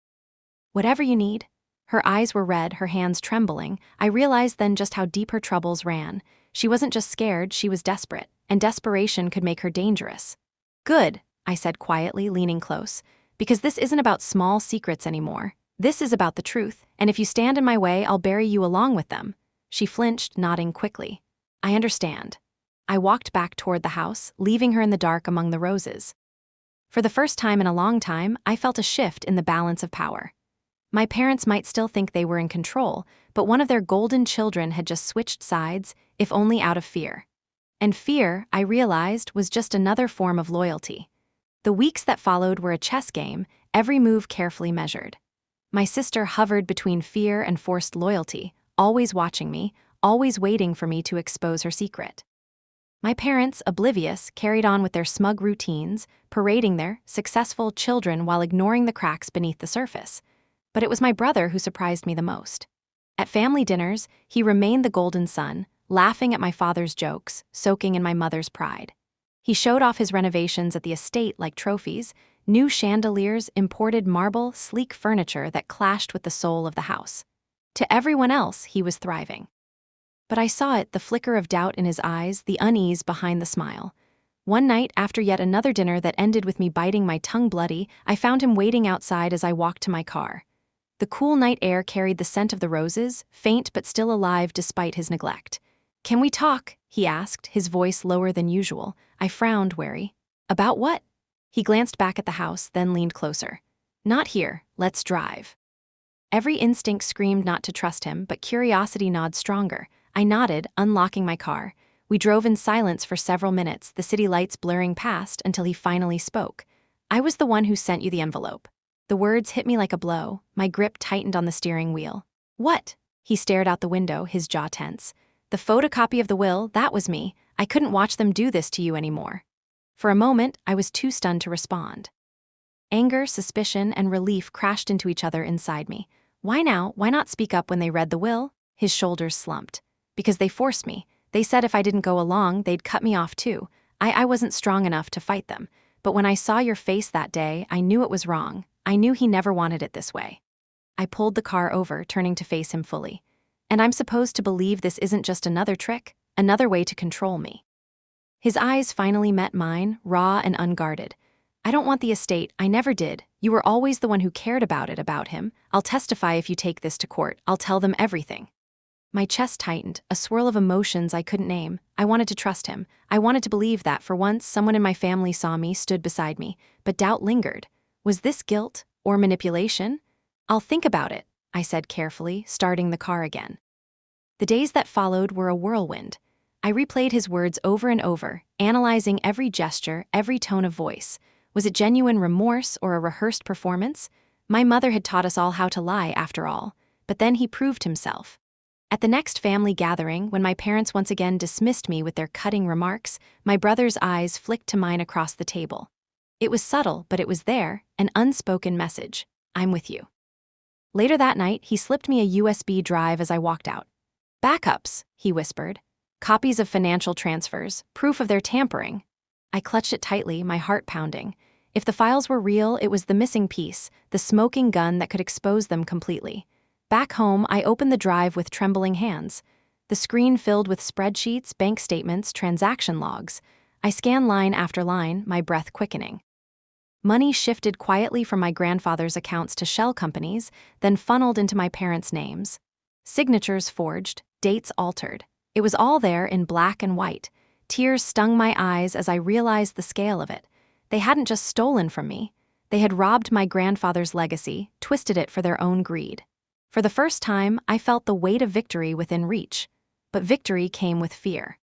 Whatever you need." Her eyes were red, her hands trembling. I realized then just how deep her troubles ran. She wasn't just scared, she was desperate, and desperation could make her dangerous. "Good," I said quietly, leaning close, "because this isn't about small secrets anymore. This is about the truth, and if you stand in my way, I'll bury you along with them." She flinched, nodding quickly. "I understand." I walked back toward the house, leaving her in the dark among the roses. For the first time in a long time, I felt a shift in the balance of power. My parents might still think they were in control, but one of their golden children had just switched sides, if only out of fear. And fear, I realized, was just another form of loyalty. The weeks that followed were a chess game, every move carefully measured. My sister hovered between fear and forced loyalty, always watching me, always waiting for me to expose her secret. My parents, oblivious, carried on with their smug routines, parading their successful children while ignoring the cracks beneath the surface. But it was my brother who surprised me the most. At family dinners, he remained the golden son, laughing at my father's jokes, soaking in my mother's pride. He showed off his renovations at the estate like trophies, new chandeliers, imported marble, sleek furniture that clashed with the soul of the house. To everyone else, he was thriving. But I saw it, the flicker of doubt in his eyes, the unease behind the smile. One night, after yet another dinner that ended with me biting my tongue bloody, I found him waiting outside as I walked to my car. The cool night air carried the scent of the roses, faint but still alive despite his neglect. "Can we talk?" he asked, his voice lower than usual. I frowned, wary. "About what?" He glanced back at the house, then leaned closer. "Not here, let's drive." Every instinct screamed not to trust him, but curiosity gnawed stronger. I nodded, unlocking my car. We drove in silence for several minutes, the city lights blurring past, until he finally spoke. "I was the one who sent you the envelope." The words hit me like a blow. My grip tightened on the steering wheel. "What?" He stared out the window, his jaw tense. "The photocopy of the will, that was me. I couldn't watch them do this to you anymore." For a moment, I was too stunned to respond. Anger, suspicion, and relief crashed into each other inside me. Why now? Why not speak up when they read the will? His shoulders slumped. "Because they forced me. They said if I didn't go along, they'd cut me off too. I wasn't strong enough to fight them. But when I saw your face that day, I knew it was wrong. I knew he never wanted it this way." I pulled the car over, turning to face him fully. "And I'm supposed to believe this isn't just another trick, another way to control me." His eyes finally met mine, raw and unguarded. "I don't want the estate, I never did. You were always the one who cared about him. I'll testify if you take this to court. I'll tell them everything." My chest tightened, a swirl of emotions I couldn't name. I wanted to trust him. I wanted to believe that, for once, someone in my family saw me, stood beside me. But doubt lingered. Was this guilt or manipulation? "I'll think about it," I said carefully, starting the car again. The days that followed were a whirlwind. I replayed his words over and over, analyzing every gesture, every tone of voice. Was it genuine remorse or a rehearsed performance? My mother had taught us all how to lie, after all. But then he proved himself. At the next family gathering, when my parents once again dismissed me with their cutting remarks, my brother's eyes flicked to mine across the table. It was subtle, but it was there, an unspoken message. "I'm with you." Later that night, he slipped me a USB drive as I walked out. "Backups," he whispered. "Copies of financial transfers, proof of their tampering." I clutched it tightly, my heart pounding. If the files were real, it was the missing piece, the smoking gun that could expose them completely. Back home, I opened the drive with trembling hands. The screen filled with spreadsheets, bank statements, transaction logs. I scanned line after line, my breath quickening. Money shifted quietly from my grandfather's accounts to shell companies, then funneled into my parents' names. Signatures forged, dates altered. It was all there in black and white. Tears stung my eyes as I realized the scale of it. They hadn't just stolen from me. They had robbed my grandfather's legacy, twisted it for their own greed. For the first time, I felt the weight of victory within reach. But victory came with fear.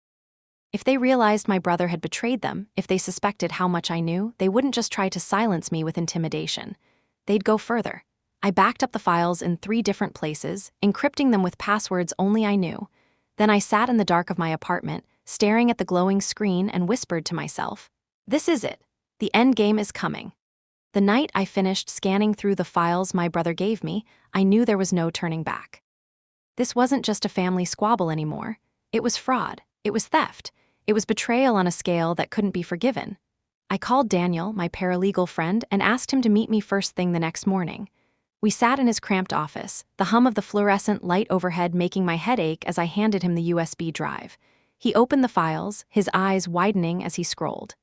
If they realized my brother had betrayed them, if they suspected how much I knew, they wouldn't just try to silence me with intimidation. They'd go further. I backed up the files in 3 different places, encrypting them with passwords only I knew. Then I sat in the dark of my apartment, staring at the glowing screen, and whispered to myself, "This is it. The end game is coming." The night I finished scanning through the files my brother gave me, I knew there was no turning back. This wasn't just a family squabble anymore. It was fraud. It was theft. It was betrayal on a scale that couldn't be forgiven. I called Daniel, my paralegal friend, and asked him to meet me first thing the next morning. We sat in his cramped office, the hum of the fluorescent light overhead making my head ache as I handed him the USB drive. He opened the files, his eyes widening as he scrolled.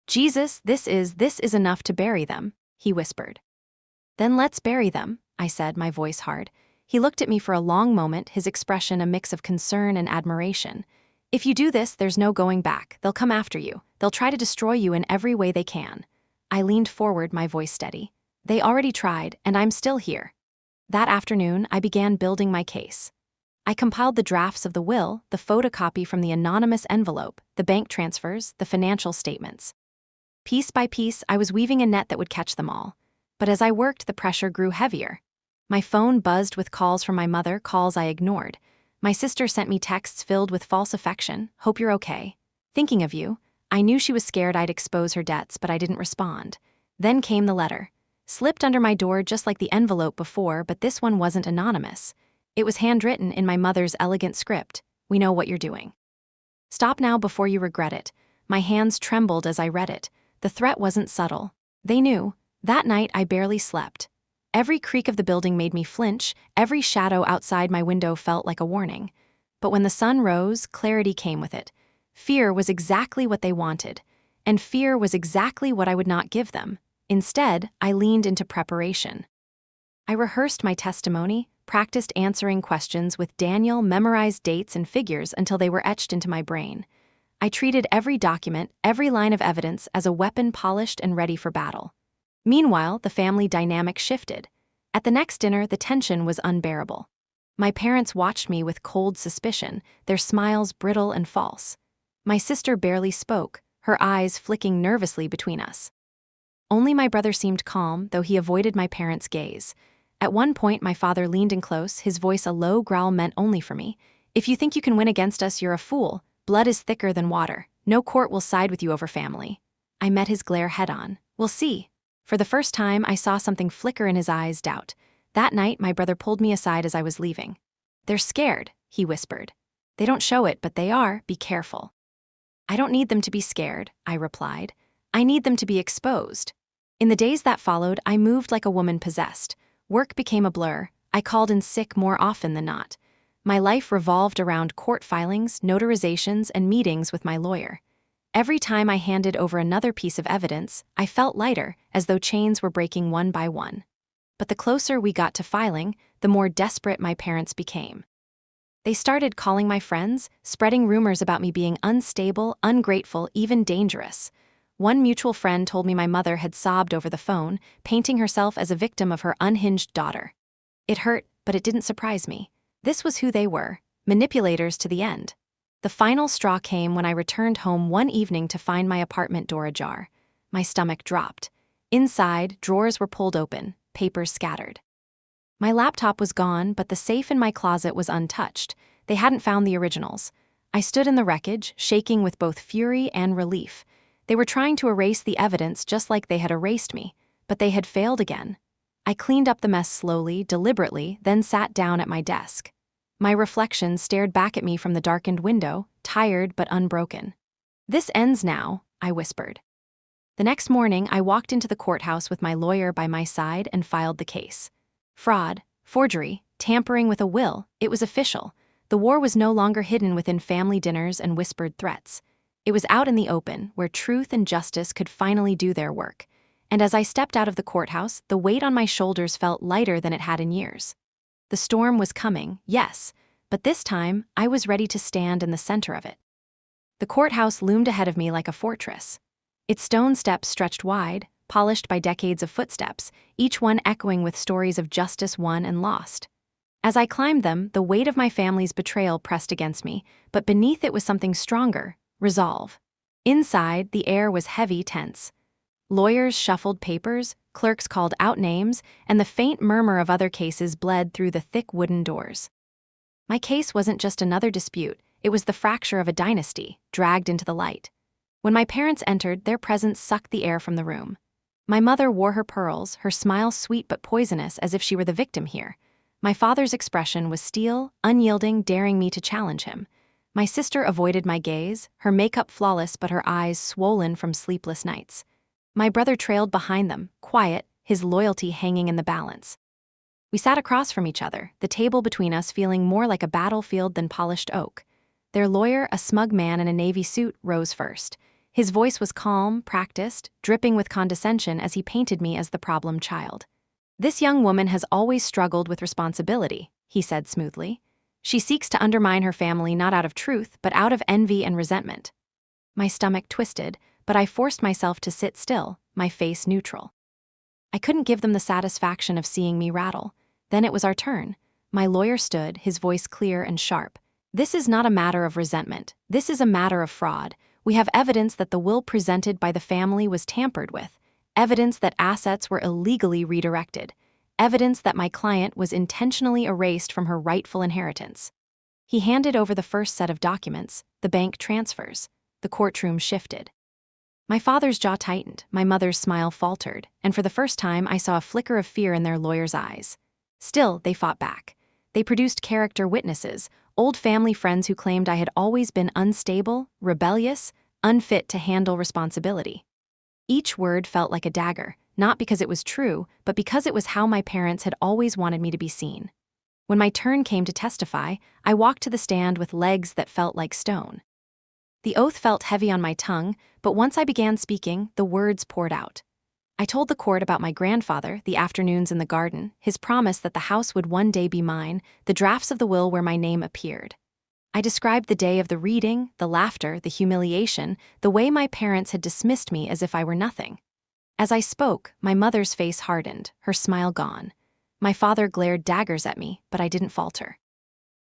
"Jesus, this is enough to bury them," he whispered. "Then let's bury them," I said, my voice hard. He looked at me for a long moment, his expression a mix of concern and admiration. "If you do this, there's no going back. They'll come after you. They'll try to destroy you in every way they can." I leaned forward, my voice steady. "They already tried, and I'm still here." That afternoon, I began building my case. I compiled the drafts of the will, the photocopy from the anonymous envelope, the bank transfers, the financial statements. Piece by piece, I was weaving a net that would catch them all. But as I worked, the pressure grew heavier. My phone buzzed with calls from my mother, calls I ignored. My sister sent me texts filled with false affection, "Hope you're okay. Thinking of you." I knew she was scared I'd expose her debts, but I didn't respond. Then came the letter. Slipped under my door just like the envelope before, but this one wasn't anonymous. It was handwritten in my mother's elegant script. "We know what you're doing. Stop now before you regret it." My hands trembled as I read it. The threat wasn't subtle. They knew. That night I barely slept. Every creak of the building made me flinch, every shadow outside my window felt like a warning. But when the sun rose, clarity came with it. Fear was exactly what they wanted, and fear was exactly what I would not give them. Instead, I leaned into preparation. I rehearsed my testimony, practiced answering questions with Daniel, memorized dates and figures until they were etched into my brain. I treated every document, every line of evidence as a weapon polished and ready for battle. Meanwhile, the family dynamic shifted. At the next dinner, the tension was unbearable. My parents watched me with cold suspicion, their smiles brittle and false. My sister barely spoke, her eyes flicking nervously between us. Only my brother seemed calm, though he avoided my parents' gaze. At one point, my father leaned in close, his voice a low growl meant only for me. "If you think you can win against us, you're a fool. Blood is thicker than water. No court will side with you over family." I met his glare head-on. "We'll see." For the first time, I saw something flicker in his eyes, doubt. That night, my brother pulled me aside as I was leaving. "They're scared," he whispered. "They don't show it, but they are. Be careful." "I don't need them to be scared," I replied. "I need them to be exposed." In the days that followed, I moved like a woman possessed. Work became a blur. I called in sick more often than not. My life revolved around court filings, notarizations, and meetings with my lawyer. Every time I handed over another piece of evidence, I felt lighter, as though chains were breaking one by one. But the closer we got to filing, the more desperate my parents became. They started calling my friends, spreading rumors about me being unstable, ungrateful, even dangerous. One mutual friend told me my mother had sobbed over the phone, painting herself as a victim of her unhinged daughter. It hurt, but it didn't surprise me. This was who they were, manipulators to the end. The final straw came when I returned home one evening to find my apartment door ajar. My stomach dropped. Inside, drawers were pulled open, papers scattered. My laptop was gone, but the safe in my closet was untouched. They hadn't found the originals. I stood in the wreckage, shaking with both fury and relief. They were trying to erase the evidence just like they had erased me, but they had failed again. I cleaned up the mess slowly, deliberately, then sat down at my desk. My reflection stared back at me from the darkened window, tired but unbroken. "This ends now," I whispered. The next morning, I walked into the courthouse with my lawyer by my side and filed the case. Fraud, forgery, tampering with a will, it was official. The war was no longer hidden within family dinners and whispered threats. It was out in the open, where truth and justice could finally do their work. And as I stepped out of the courthouse, the weight on my shoulders felt lighter than it had in years. The storm was coming, yes, but this time, I was ready to stand in the center of it. The courthouse loomed ahead of me like a fortress. Its stone steps stretched wide, polished by decades of footsteps, each one echoing with stories of justice won and lost. As I climbed them, the weight of my family's betrayal pressed against me, but beneath it was something stronger, resolve. Inside, the air was heavy, tense. Lawyers shuffled papers, clerks called out names, and the faint murmur of other cases bled through the thick wooden doors. My case wasn't just another dispute, it was the fracture of a dynasty, dragged into the light. When my parents entered, their presence sucked the air from the room. My mother wore her pearls, her smile sweet but poisonous as if she were the victim here. My father's expression was steel, unyielding, daring me to challenge him. My sister avoided my gaze, her makeup flawless but her eyes swollen from sleepless nights. My brother trailed behind them, quiet, his loyalty hanging in the balance. We sat across from each other, the table between us feeling more like a battlefield than polished oak. Their lawyer, a smug man in a navy suit, rose first. His voice was calm, practiced, dripping with condescension as he painted me as the problem child. "This young woman has always struggled with responsibility," he said smoothly. "She seeks to undermine her family not out of truth, but out of envy and resentment." My stomach twisted, but I forced myself to sit still, my face neutral. I couldn't give them the satisfaction of seeing me rattle. Then it was our turn. My lawyer stood, his voice clear and sharp. "This is not a matter of resentment. This is a matter of fraud. We have evidence that the will presented by the family was tampered with, evidence that assets were illegally redirected, evidence that my client was intentionally erased from her rightful inheritance." He handed over the first set of documents, the bank transfers. The courtroom shifted. My father's jaw tightened, my mother's smile faltered, and for the first time I saw a flicker of fear in their lawyer's eyes. Still, they fought back. They produced character witnesses, old family friends who claimed I had always been unstable, rebellious, unfit to handle responsibility. Each word felt like a dagger, not because it was true, but because it was how my parents had always wanted me to be seen. When my turn came to testify, I walked to the stand with legs that felt like stone. The oath felt heavy on my tongue, but once I began speaking, the words poured out. I told the court about my grandfather, the afternoons in the garden, his promise that the house would one day be mine, the drafts of the will where my name appeared. I described the day of the reading, the laughter, the humiliation, the way my parents had dismissed me as if I were nothing. As I spoke, my mother's face hardened, her smile gone. My father glared daggers at me, but I didn't falter.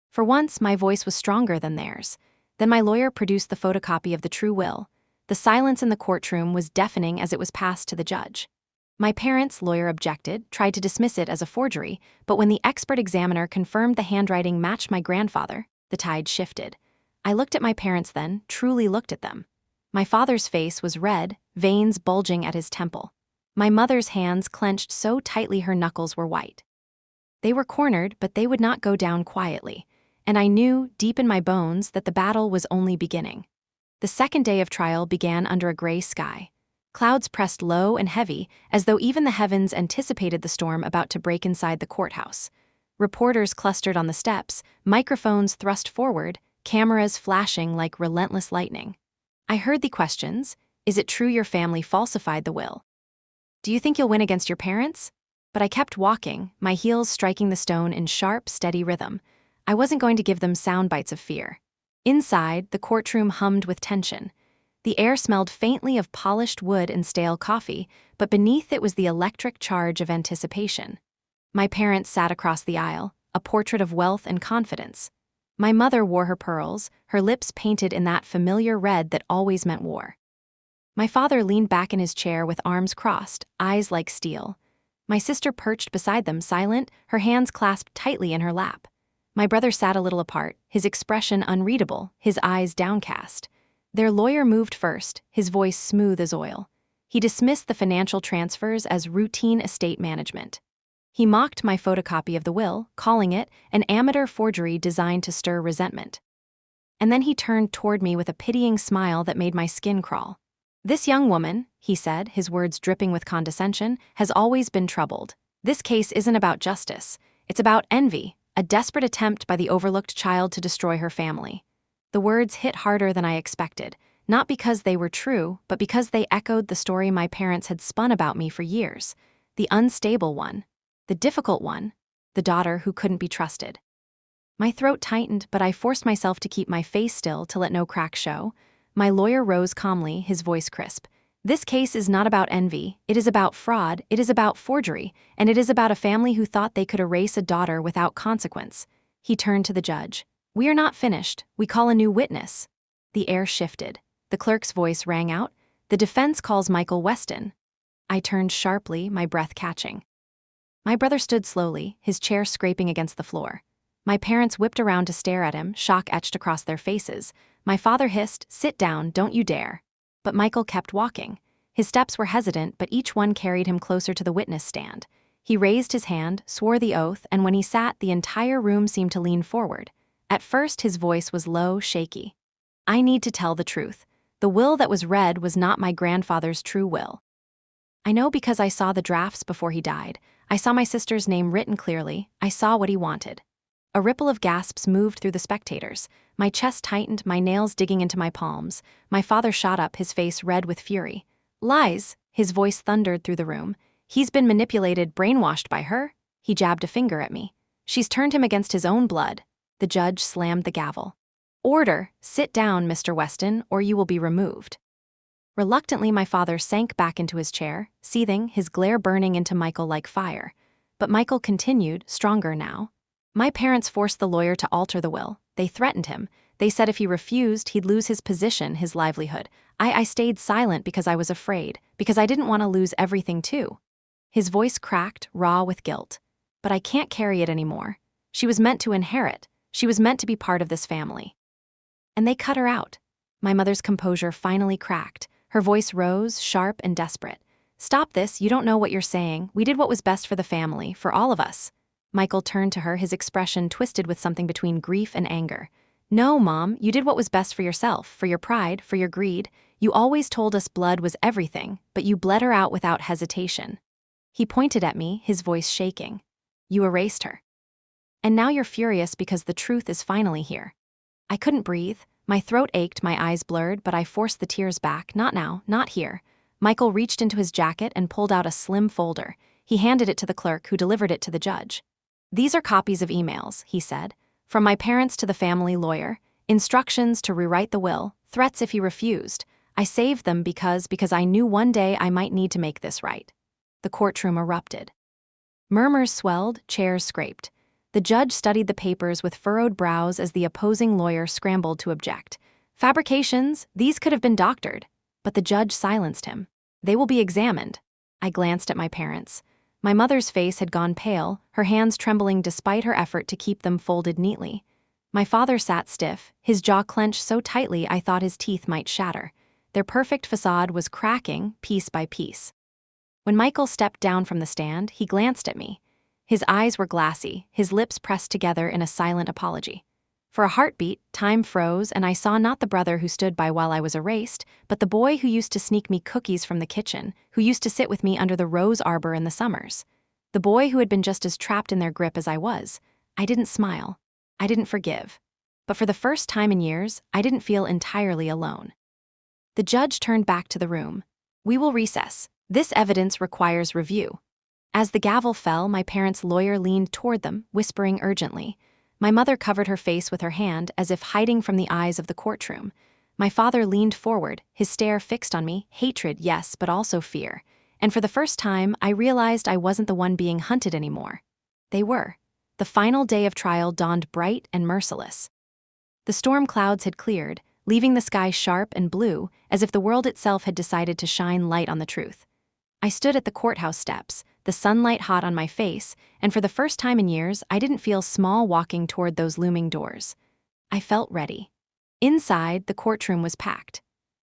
For once, my voice was stronger than theirs. Then my lawyer produced the photocopy of the true will. The silence in the courtroom was deafening as it was passed to the judge. My parents' lawyer objected, tried to dismiss it as a forgery, but when the expert examiner confirmed the handwriting matched my grandfather, the tide shifted. I looked at my parents then, truly looked at them. My father's face was red, veins bulging at his temple. My mother's hands clenched so tightly her knuckles were white. They were cornered, but they would not go down quietly. And I knew, deep in my bones, that the battle was only beginning. The second day of trial began under a gray sky. Clouds pressed low and heavy, as though even the heavens anticipated the storm about to break inside the courthouse. Reporters clustered on the steps, microphones thrust forward, cameras flashing like relentless lightning. I heard the questions. Is it true your family falsified the will? Do you think you'll win against your parents? But I kept walking, my heels striking the stone in sharp, steady rhythm. I wasn't going to give them sound bites of fear. Inside, the courtroom hummed with tension. The air smelled faintly of polished wood and stale coffee, but beneath it was the electric charge of anticipation. My parents sat across the aisle, a portrait of wealth and confidence. My mother wore her pearls, her lips painted in that familiar red that always meant war. My father leaned back in his chair with arms crossed, eyes like steel. My sister perched beside them, silent, her hands clasped tightly in her lap. My brother sat a little apart, his expression unreadable, his eyes downcast. Their lawyer moved first, his voice smooth as oil. He dismissed the financial transfers as routine estate management. He mocked my photocopy of the will, calling it an amateur forgery designed to stir resentment. And then he turned toward me with a pitying smile that made my skin crawl. "This young woman," he said, his words dripping with condescension, "has always been troubled. This case isn't about justice. It's about envy. A desperate attempt by the overlooked child to destroy her family." The words hit harder than I expected, not because they were true, but because they echoed the story my parents had spun about me for years. The unstable one, the difficult one, the daughter who couldn't be trusted. My throat tightened, but I forced myself to keep my face still to let no crack show. My lawyer rose calmly, his voice crisp. "This case is not about envy, it is about fraud, it is about forgery, and it is about a family who thought they could erase a daughter without consequence." He turned to the judge. "We are not finished. We call a new witness." The air shifted. The clerk's voice rang out. "The defense calls Michael Weston." I turned sharply, my breath catching. My brother stood slowly, his chair scraping against the floor. My parents whipped around to stare at him, shock etched across their faces. My father hissed, "Sit down, don't you dare." But Michael kept walking. His steps were hesitant, but each one carried him closer to the witness stand. He raised his hand, swore the oath, and when he sat, the entire room seemed to lean forward. At first, his voice was low, shaky. I need to tell the truth. The will that was read was not my grandfather's true will. I know because I saw the drafts before he died. I saw my sister's name written clearly. I saw what he wanted. A ripple of gasps moved through the spectators. My chest tightened, my nails digging into my palms. My father shot up, his face red with fury. Lies! His voice thundered through the room. He's been manipulated, brainwashed by her. He jabbed a finger at me. She's turned him against his own blood. The judge slammed the gavel. Order! Sit down, Mr. Weston, or you will be removed. Reluctantly, my father sank back into his chair, seething, his glare burning into Michael like fire. But Michael continued, stronger now. My parents forced the lawyer to alter the will. They threatened him. They said if he refused, he'd lose his position, his livelihood. I stayed silent because I was afraid, because I didn't want to lose everything too. His voice cracked, raw with guilt. But I can't carry it anymore. She was meant to inherit. She was meant to be part of this family. And they cut her out. My mother's composure finally cracked. Her voice rose, sharp and desperate. Stop this, you don't know what you're saying. We did what was best for the family, for all of us. Michael turned to her, his expression twisted with something between grief and anger. No, Mom, you did what was best for yourself, for your pride, for your greed. You always told us blood was everything, but you bled her out without hesitation. He pointed at me, his voice shaking. You erased her. And now you're furious because the truth is finally here. I couldn't breathe. My throat ached, my eyes blurred, but I forced the tears back. Not now, not here. Michael reached into his jacket and pulled out a slim folder. He handed it to the clerk, who delivered it to the judge. These are copies of emails, he said. From my parents to the family lawyer. Instructions to rewrite the will, threats if he refused. I saved them because I knew one day I might need to make this right. The courtroom erupted. Murmurs swelled, chairs scraped. The judge studied the papers with furrowed brows as the opposing lawyer scrambled to object. Fabrications, these could have been doctored. But the judge silenced him. They will be examined. I glanced at my parents. My mother's face had gone pale, her hands trembling despite her effort to keep them folded neatly. My father sat stiff, his jaw clenched so tightly I thought his teeth might shatter. Their perfect facade was cracking, piece by piece. When Michael stepped down from the stand, he glanced at me. His eyes were glassy, his lips pressed together in a silent apology. For a heartbeat, time froze, and I saw not the brother who stood by while I was erased, but the boy who used to sneak me cookies from the kitchen, who used to sit with me under the rose arbor in the summers. The boy who had been just as trapped in their grip as I was. I didn't smile. I didn't forgive. But for the first time in years, I didn't feel entirely alone. The judge turned back to the room. We will recess. This evidence requires review. As the gavel fell, my parents' lawyer leaned toward them, whispering urgently. My mother covered her face with her hand as if hiding from the eyes of the courtroom. My father leaned forward, his stare fixed on me, hatred, yes, but also fear. And for the first time, I realized I wasn't the one being hunted anymore. They were. The final day of trial dawned bright and merciless. The storm clouds had cleared, leaving the sky sharp and blue, as if the world itself had decided to shine light on the truth. I stood at the courthouse steps, the sunlight hot on my face, and for the first time in years, I didn't feel small walking toward those looming doors. I felt ready. Inside, the courtroom was packed.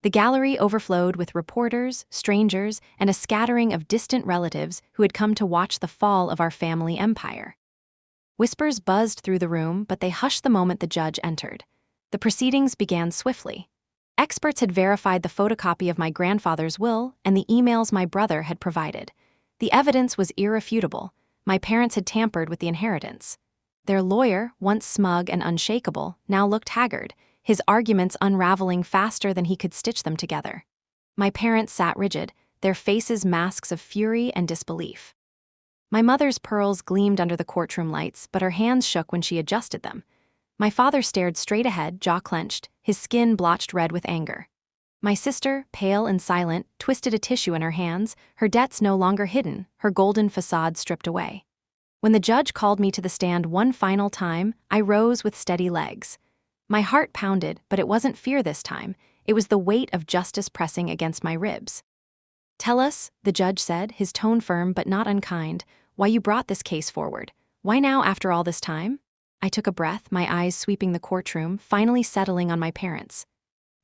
The gallery overflowed with reporters, strangers, and a scattering of distant relatives who had come to watch the fall of our family empire. Whispers buzzed through the room, but they hushed the moment the judge entered. The proceedings began swiftly. Experts had verified the photocopy of my grandfather's will and the emails my brother had provided. The evidence was irrefutable. My parents had tampered with the inheritance. Their lawyer, once smug and unshakable, now looked haggard, his arguments unraveling faster than he could stitch them together. My parents sat rigid, their faces masks of fury and disbelief. My mother's pearls gleamed under the courtroom lights, but her hands shook when she adjusted them. My father stared straight ahead, jaw clenched, his skin blotched red with anger. My sister, pale and silent, twisted a tissue in her hands, her debts no longer hidden, her golden facade stripped away. When the judge called me to the stand one final time, I rose with steady legs. My heart pounded, but it wasn't fear this time. It was the weight of justice pressing against my ribs. Tell us, the judge said, his tone firm but not unkind, why you brought this case forward. Why now after all this time? I took a breath, my eyes sweeping the courtroom, finally settling on my parents.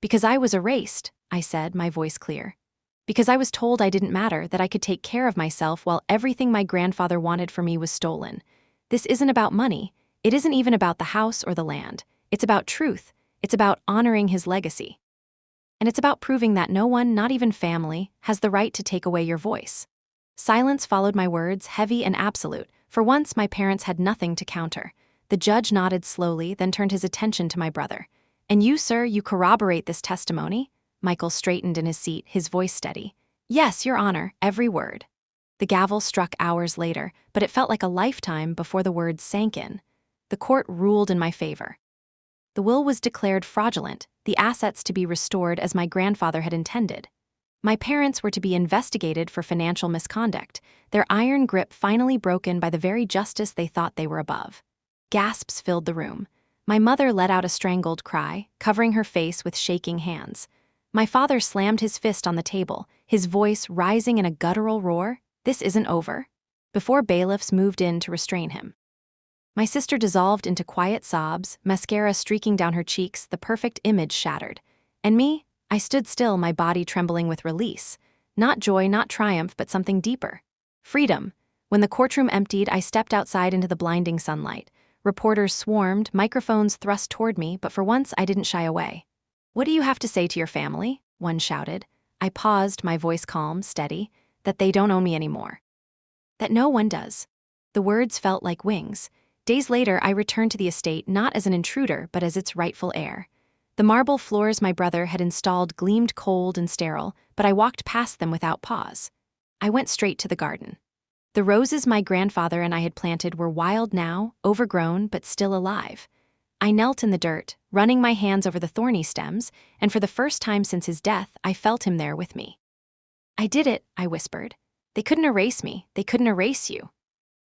Because I was erased, I said, my voice clear. Because I was told I didn't matter, that I could take care of myself while everything my grandfather wanted for me was stolen. This isn't about money. It isn't even about the house or the land. It's about truth. It's about honoring his legacy. And it's about proving that no one, not even family, has the right to take away your voice. Silence followed my words, heavy and absolute. For once, my parents had nothing to counter. The judge nodded slowly, then turned his attention to my brother. "And you, sir, you corroborate this testimony?" Michael straightened in his seat, his voice steady. "Yes, Your Honor, every word." The gavel struck hours later, but it felt like a lifetime before the words sank in. The court ruled in my favor. The will was declared fraudulent, the assets to be restored as my grandfather had intended. My parents were to be investigated for financial misconduct, their iron grip finally broken by the very justice they thought they were above. Gasps filled the room. My mother let out a strangled cry, covering her face with shaking hands. My father slammed his fist on the table, his voice rising in a guttural roar. "This isn't over," before bailiffs moved in to restrain him. My sister dissolved into quiet sobs, mascara streaking down her cheeks, the perfect image shattered. And me? I stood still, my body trembling with release. Not joy, not triumph, but something deeper. Freedom. When the courtroom emptied, I stepped outside into the blinding sunlight. Reporters swarmed, microphones thrust toward me, but for once I didn't shy away. "What do you have to say to your family?" one shouted. I paused, my voice calm, steady. "That they don't own me anymore. That no one does." The words felt like wings. Days later, I returned to the estate not as an intruder, but as its rightful heir. The marble floors my brother had installed gleamed cold and sterile, but I walked past them without pause. I went straight to the garden. The roses my grandfather and I had planted were wild now, overgrown, but still alive. I knelt in the dirt, running my hands over the thorny stems, and for the first time since his death, I felt him there with me. "I did it," I whispered. "They couldn't erase me. They couldn't erase you."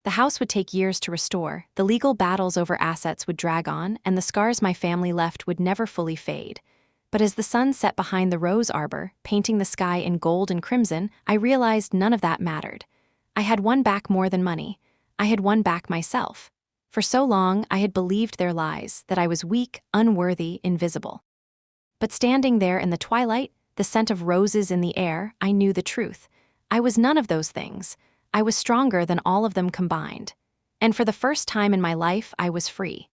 The house would take years to restore, the legal battles over assets would drag on, and the scars my family left would never fully fade. But as the sun set behind the rose arbor, painting the sky in gold and crimson, I realized none of that mattered. I had won back more than money. I had won back myself. For so long, I had believed their lies, that I was weak, unworthy, invisible. But standing there in the twilight, the scent of roses in the air, I knew the truth. I was none of those things. I was stronger than all of them combined. And for the first time in my life, I was free.